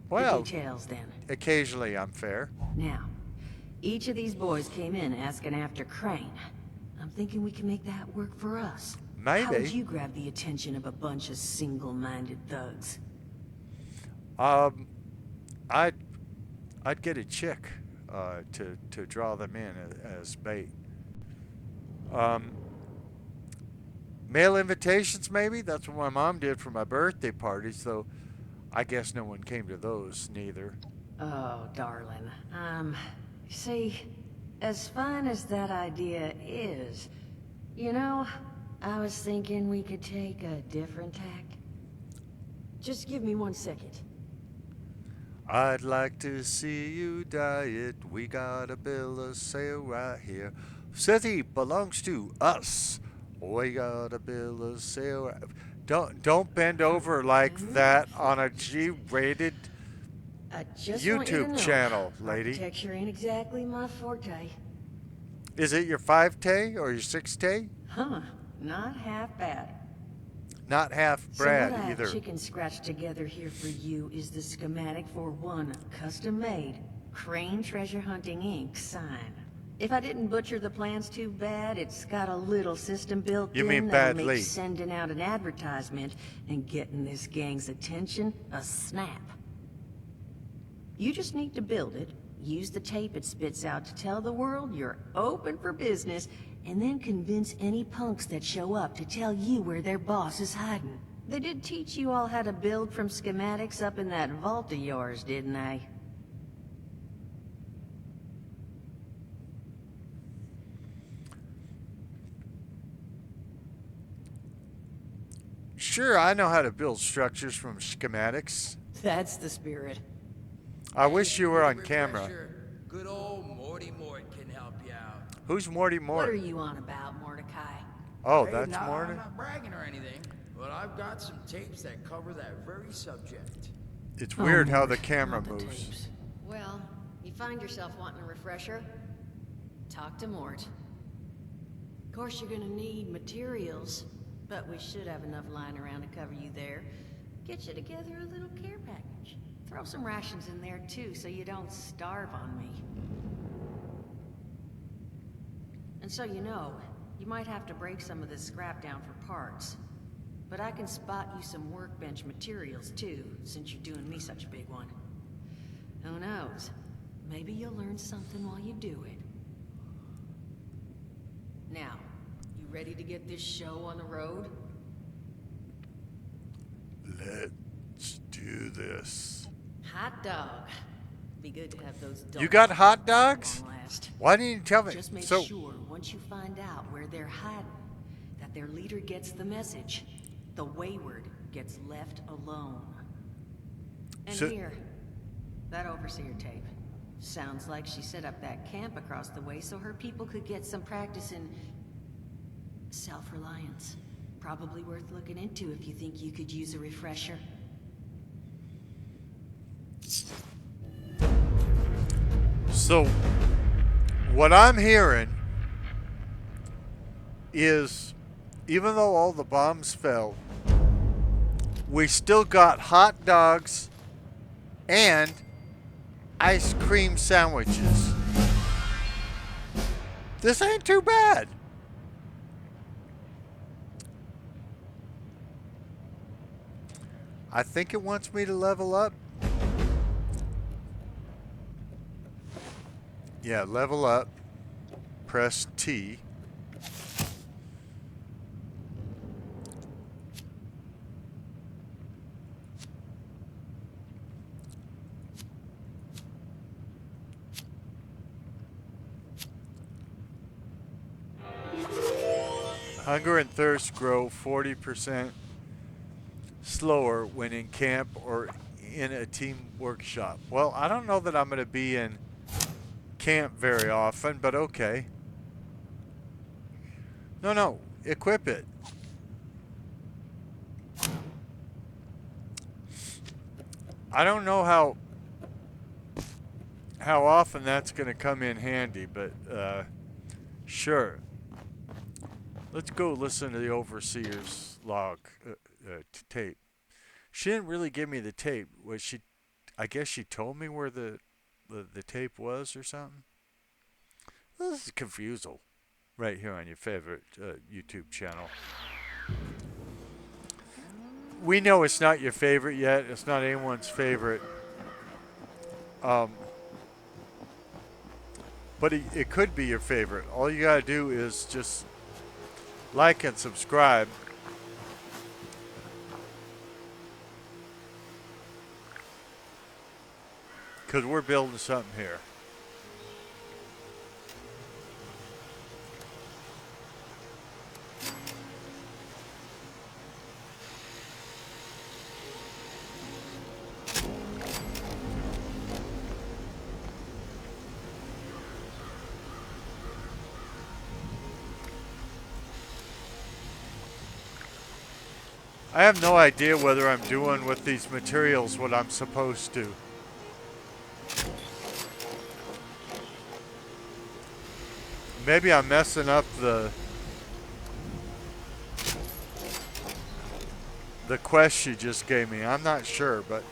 Well, The details then. Occasionally I'm fair. Now, each of these boys came in asking after Crane. I'm thinking we can make that work for us. Maybe. How would you grab the attention of a bunch of single-minded thugs? I'd get a chick to draw them in as bait. Mail invitations, maybe? That's what my mom did for my birthday parties, though I guess no one came to those, neither. Oh, darling. See, as fine as that idea is, you know, I was thinking we could take a different tack. Just give me 1 second. I'd like to see you diet. We got a bill of sale right here. City belongs to us. We got a bill of sale. Don't bend over like that on a G-rated I just want you to YouTube know, channel, lady. architecture ain't exactly my forte. Is it your 5Tay or your 6Tay? Huh, not half bad. Not half So Brad what I either. have chicken scratched together here for you is the schematic for one custom-made Crane Treasure Hunting Inc. sign. If I didn't butcher the plans too bad, it's got a little system built You in mean that'll badly. make sending out an advertisement and getting this gang's attention a snap. You just need to build it, use the tape it spits out to tell the world you're open for business, and then convince any punks that show up to tell you where their boss is hiding. They did teach you all how to build from schematics up in that vault of yours, didn't they? Sure, I know how to build structures from schematics. That's the spirit. I wish you were on camera. Refresher, good old Morty Mort can help you out. Who's Morty What are Mort? you on about, Mordecai? Oh, Hey, that's now, Morty? I'm not bragging or anything, but I've got some tapes that cover that very subject. It's weird how the Mort, camera not the moves. tapes. Well, you find yourself wanting a refresher? Talk to Mort. Of course you're gonna need materials, but we should have enough lying around to cover you there. Get you together a little care package. Throw some rations in there too, so you don't starve on me. And so you know, you might have to break some of this scrap down for parts. But I can spot you some workbench materials too, since you're doing me such a big one. Who knows? Maybe you'll learn something while you do it. Now, you ready to get this show on the road? Let's do this. Hot dog. Be good to have those dogs. You got hot dogs? Long last. Why didn't you tell me? Just make So, sure once you find out where they're hiding, that their leader gets the message. The wayward gets left alone. And So- here, that overseer tape. Sounds like she set up that camp across the way so her people could get some practice in self-reliance. Probably worth looking into if you think you could use a refresher. so what I'm hearing is, even though all the bombs fell, we still got hot dogs and ice cream sandwiches. This ain't too bad. I think it wants me to level up. Yeah, level up. Press T. Hunger and thirst grow 40% slower when in camp or in a team workshop. Well, I don't know that I'm going to be in camp very often, but okay. No, equip it. I don't know how often that's going to come in handy, but sure. Let's go listen to the Overseer's log tape. She didn't really give me the tape. Was she? I guess she told me where the tape was or something. Well, this is Confusal, right here on your favorite YouTube channel. We know it's not your favorite yet. It's not anyone's favorite. But it could be your favorite. All you gotta do is just like and subscribe. Because we're building something here. I have no idea whether I'm doing with these materials what I'm supposed to. Maybe I'm messing up the quest she just gave me. I'm not sure, but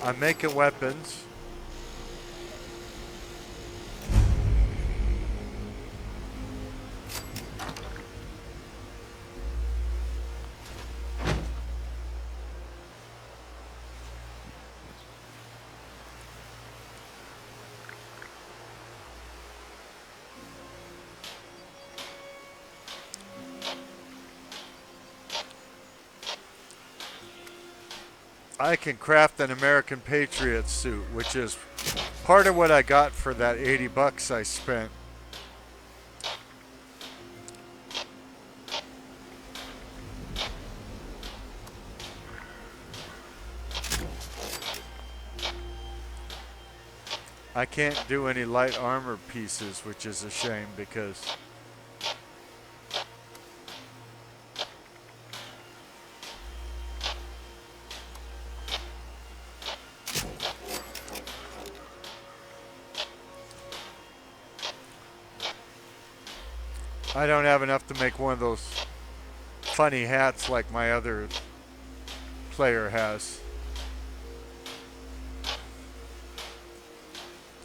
I'm making weapons. I can craft an American Patriot suit, which is part of what I got for that 80 bucks I spent. I can't do any light armor pieces, which is a shame because I don't have enough to make one of those funny hats like my other player has.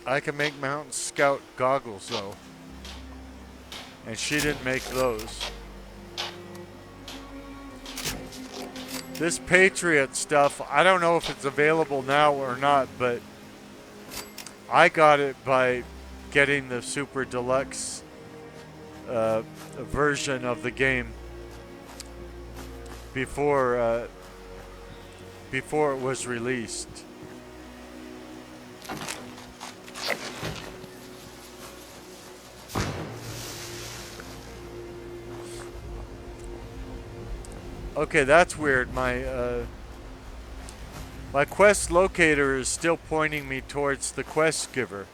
I can make Mountain Scout goggles though, and she didn't make those. This Patriot stuff, I don't know if it's available now or not, but I got it by getting the Super Deluxe version of the game before it was released. Okay, that's weird. My quest locator is still pointing me towards the quest giver.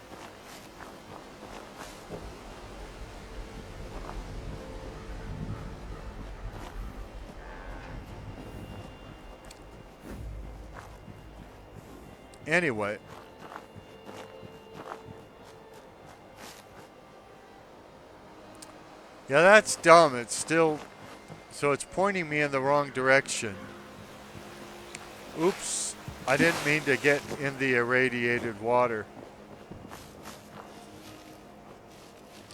Anyway. Yeah, that's dumb. It's still... So it's pointing me in the wrong direction. Oops. I didn't mean to get in the irradiated water.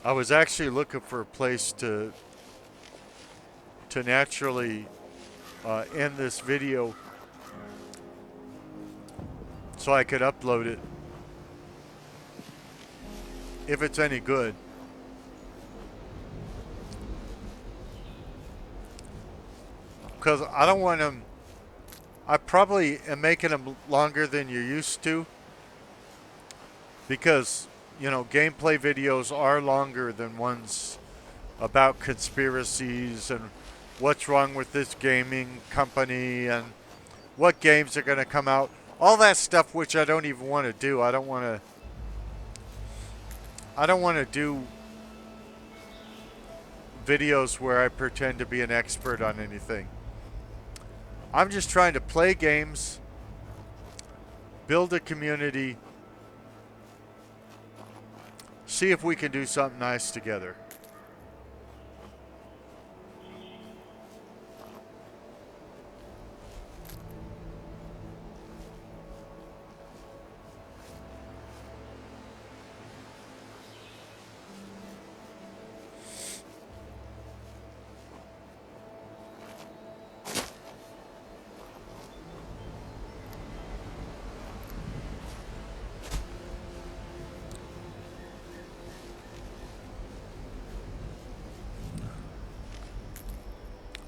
I was actually looking for a place to naturally end this video so I could upload it if it's any good. Because I don't want them. I probably am making them longer than you're used to. Because, you know, gameplay videos are longer than ones about conspiracies and what's wrong with this gaming company and what games are going to come out. All that stuff which I don't even want to do. I don't want to do videos where I pretend to be an expert on anything. I'm just trying to play games, build a community, see if we can do something nice together.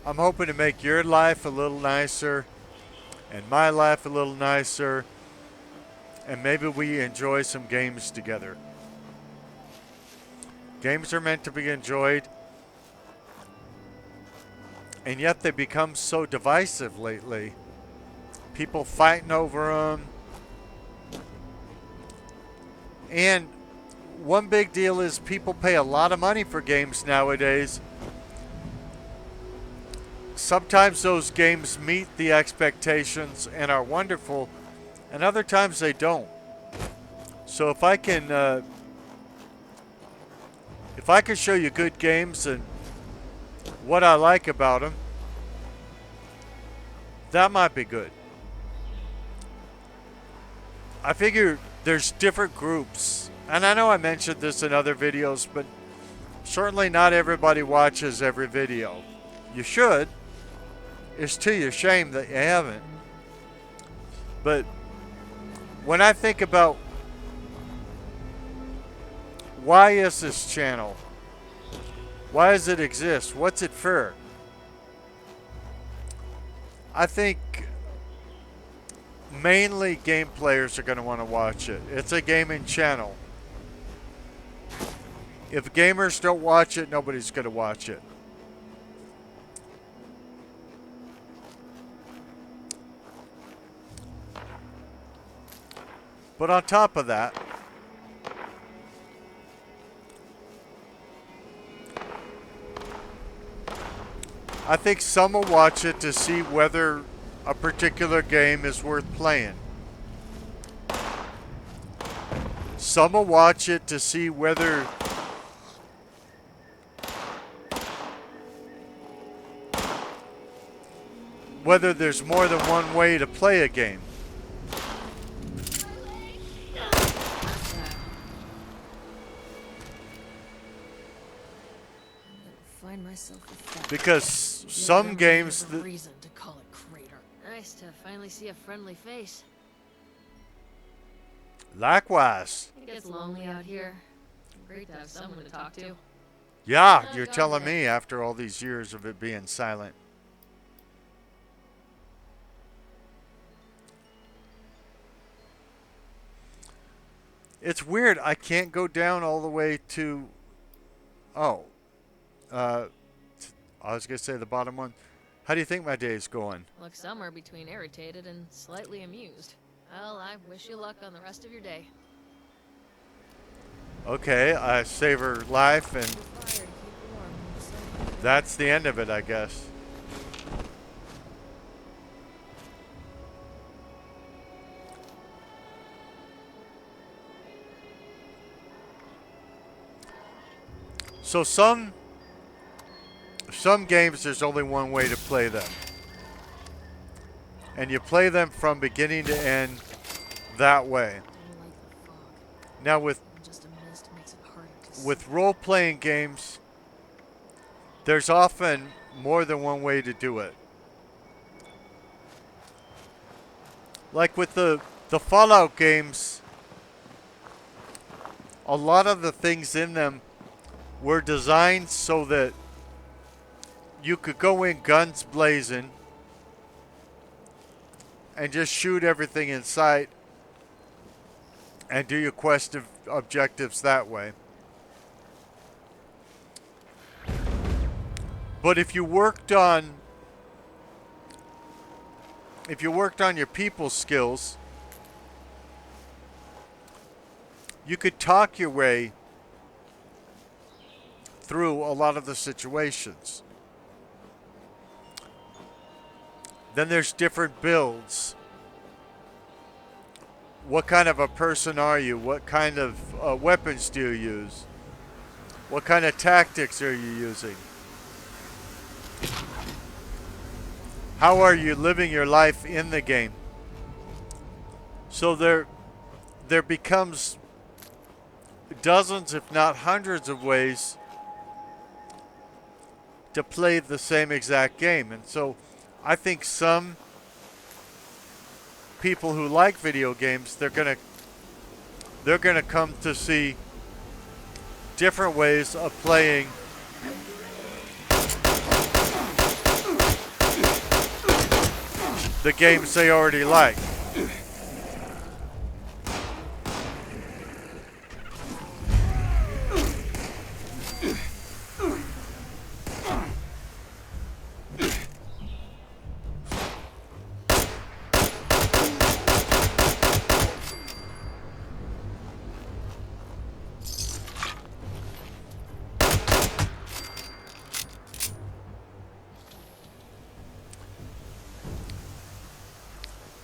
I'm hoping to make your life a little nicer and my life a little nicer, and maybe we enjoy some games together. Games are meant to be enjoyed, and yet they become so divisive lately. People fighting over them. And one big deal is people pay a lot of money for games nowadays. Sometimes those games meet the expectations and are wonderful, and other times they don't. So if I can show you good games and what I like about them, that might be good. I figure there's different groups, and I know I mentioned this in other videos, but certainly not everybody watches every video. You should. It's to your shame that you haven't. But when I think about why is this channel? Why does it exist? What's it for? I think mainly game players are going to want to watch it. It's a gaming channel. If gamers don't watch it, nobody's going to watch it. But on top of that, I think some will watch it to see whether a particular game is worth playing. Some will watch it to see whether there's more than one way to play a game. Because some games that reason to call it crater. Nice to finally see a friendly face. Likewise. It gets lonely out here. Great to have someone to talk to. Yeah, you're telling me after all these years of it being silent. It's weird. I can't go down all the way to... Oh. I was going to say the bottom one. How do you think my day is going? Look somewhere between irritated and slightly amused. Well, I wish you luck on the rest of your day. Okay, I savor life, and that's the end of it, I guess. So some games, there's only one way to play them. And you play them from beginning to end that way. Now with with role-playing games, there's often more than one way to do it. Like with the Fallout games, a lot of the things in them were designed so that you could go in guns blazing and just shoot everything in sight and do your quest objectives that way. But if you worked on your people skills, you could talk your way through a lot of the situations. Then there's different builds. What kind of a person are you? What kind of weapons do you use? What kind of tactics are you using? How are you living your life in the game? So there becomes dozens, if not hundreds of ways to play the same exact game. And so I think some people who like video games, they're gonna come to see different ways of playing the games they already like.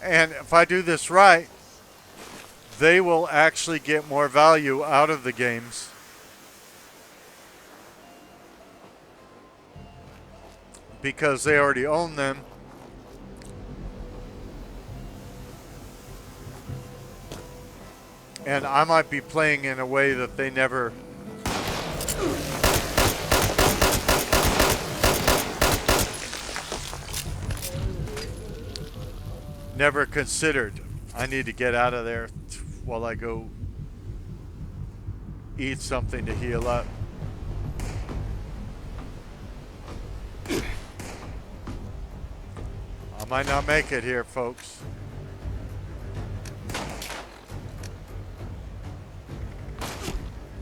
And if I do this right, they will actually get more value out of the games because they already own them. And I might be playing in a way that they never considered. I need to get out of there while I go eat something to heal up. I might not make it here, folks.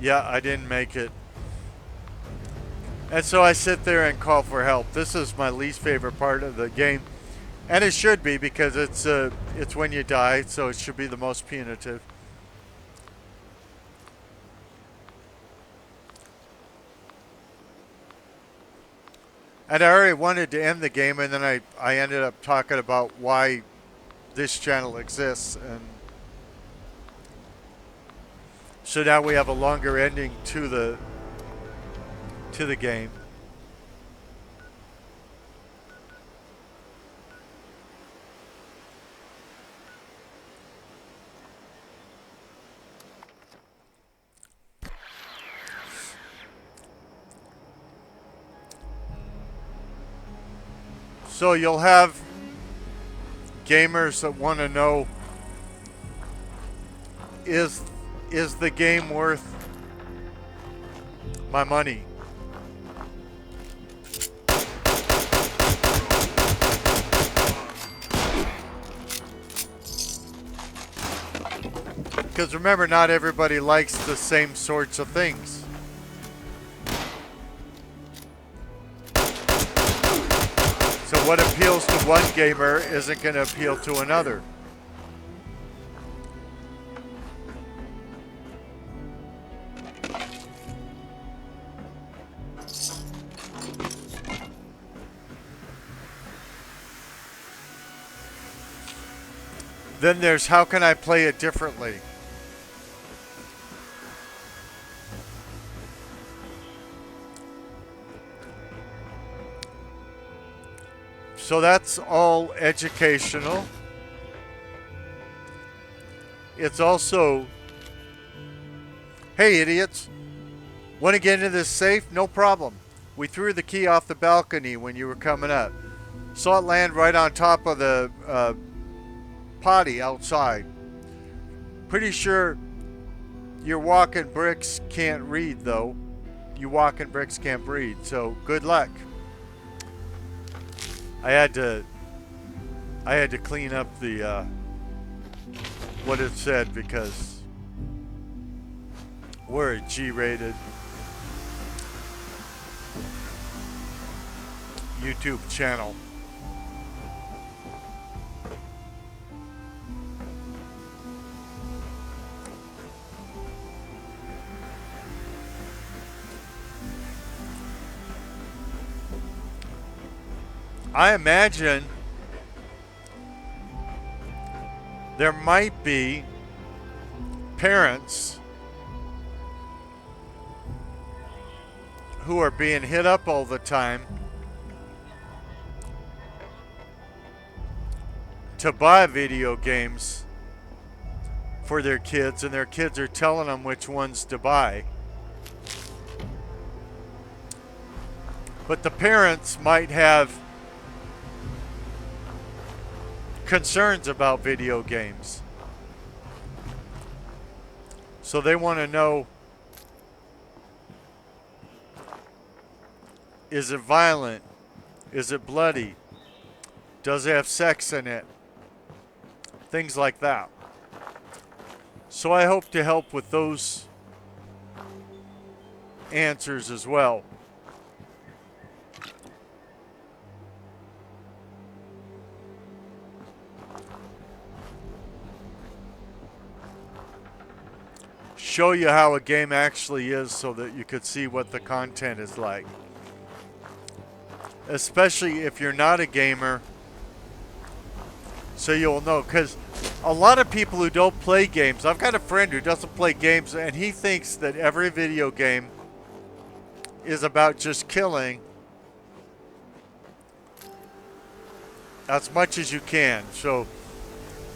Yeah, I didn't make it. And so I sit there and call for help. This is my least favorite part of the game. And it should be, because it's when you die, so it should be the most punitive. And I already wanted to end the game, and then I ended up talking about why this channel exists. And so now we have a longer ending to the game. So you'll have gamers that want to know, is the game worth my money? Because remember, not everybody likes the same sorts of things. So what appeals to one gamer isn't going to appeal to another. Then there's, how can I play it differently? So that's all educational. It's also, hey idiots, Want to get into this safe? No problem. We threw the key off the balcony when you were coming up. Saw it land right on top of the potty outside. Pretty sure your walking bricks can't read, though. You walking bricks can't read, so good luck. I had to clean up the what it said because we're a G-rated YouTube channel. I imagine there might be parents who are being hit up all the time to buy video games for their kids, and their kids are telling them which ones to buy. But the parents might have concerns about video games. So they want to know, is it violent? Is it bloody? Does it have sex in it? Things like that. So I hope to help with those answers as well. Show you how a game actually is so that you could see what the content is like. Especially if you're not a gamer, so you'll know. Because a lot of people who don't play games, I've got a friend who doesn't play games and he thinks that every video game is about just killing as much as you can. So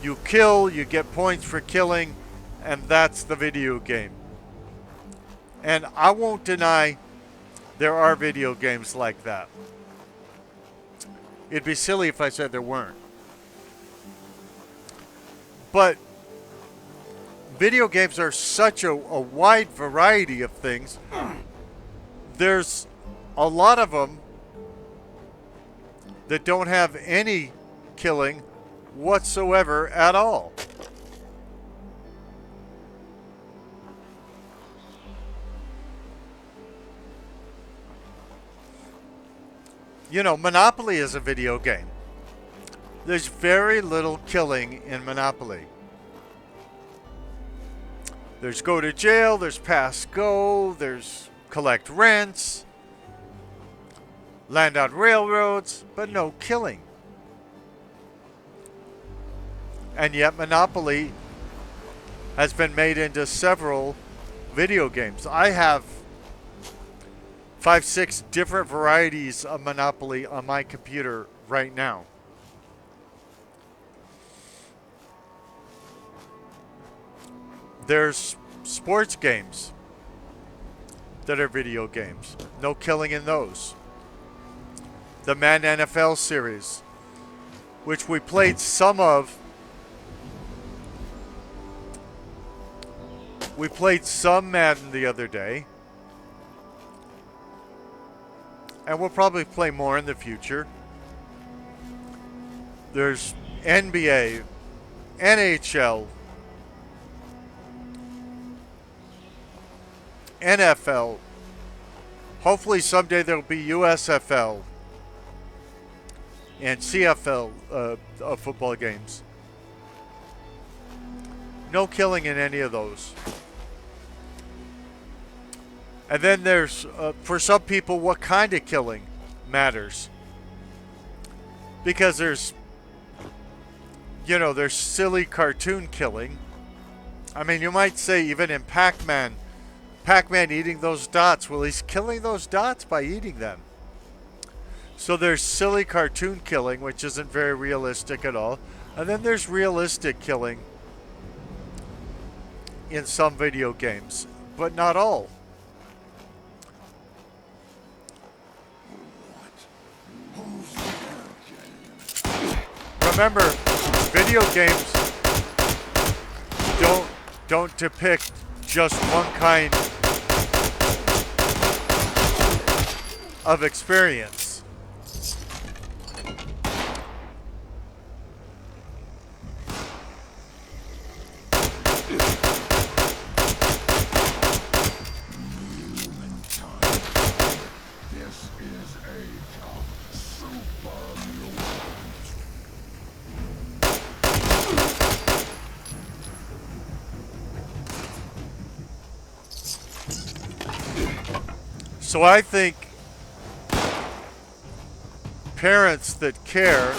you kill, you get points for killing, and that's the video game. And I won't deny there are video games like that. It'd be silly if I said there weren't. But video games are such a wide variety of things. There's a lot of them that don't have any killing whatsoever at all. You know, Monopoly is a video game. There's very little killing in Monopoly. There's go to jail, there's pass go, there's collect rents, land on railroads, but no killing. And yet Monopoly has been made into several video games. I have 5-6 different varieties of Monopoly on my computer right now. There's sports games that are video games. No killing in those. The Madden NFL series, which we played some of. We played some Madden the other day. And we'll probably play more in the future. There's NBA, NHL, NFL. Hopefully someday there'll be USFL and CFL football games. No killing in any of those. And then there's, for some people, what kind of killing matters. Because there's, you know, there's silly cartoon killing. I mean, you might say even in Pac-Man eating those dots. Well, he's killing those dots by eating them. So there's silly cartoon killing, which isn't very realistic at all. And then there's realistic killing in some video games, but not all. remember, video games don't depict just one kind of experience. So I think parents that care,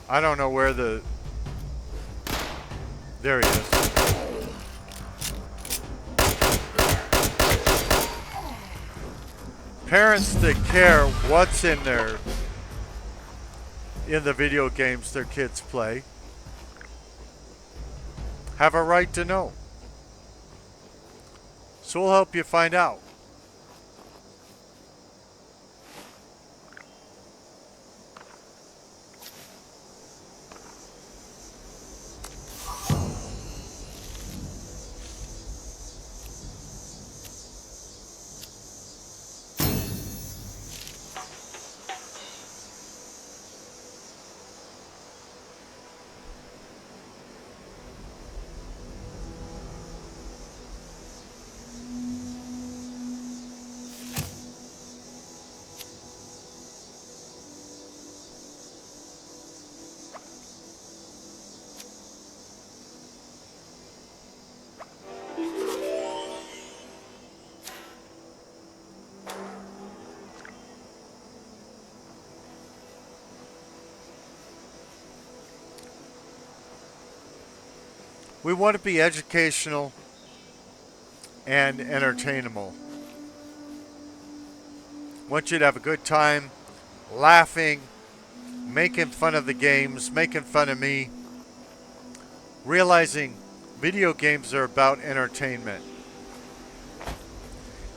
I don't know where there he is. Parents that care what's in the video games their kids play have a right to know. So we'll help you find out. We want to be educational and entertainable. Want you to have a good time, laughing, making fun of the games, making fun of me, realizing video games are about entertainment.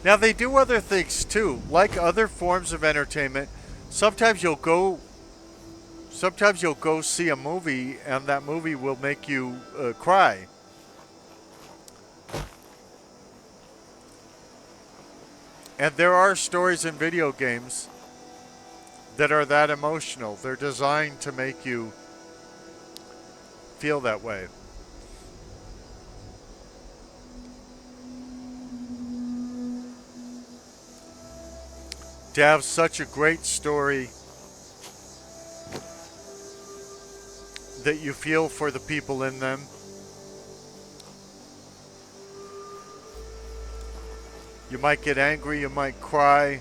Now they do other things too, like other forms of entertainment. Sometimes you'll go see a movie and that movie will make you cry. And there are stories in video games that are that emotional. They're designed to make you feel that way. To have such a great story that you feel for the people in them. You might get angry, you might cry,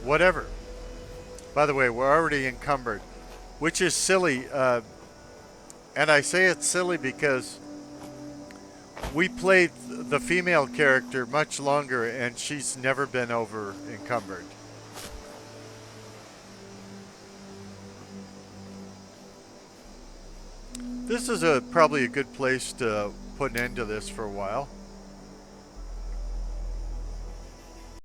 whatever. By the way, we're already encumbered, which is silly. And I say it's silly because we played the female character much longer and she's never been over encumbered. This is probably a good place to put an end to this for a while.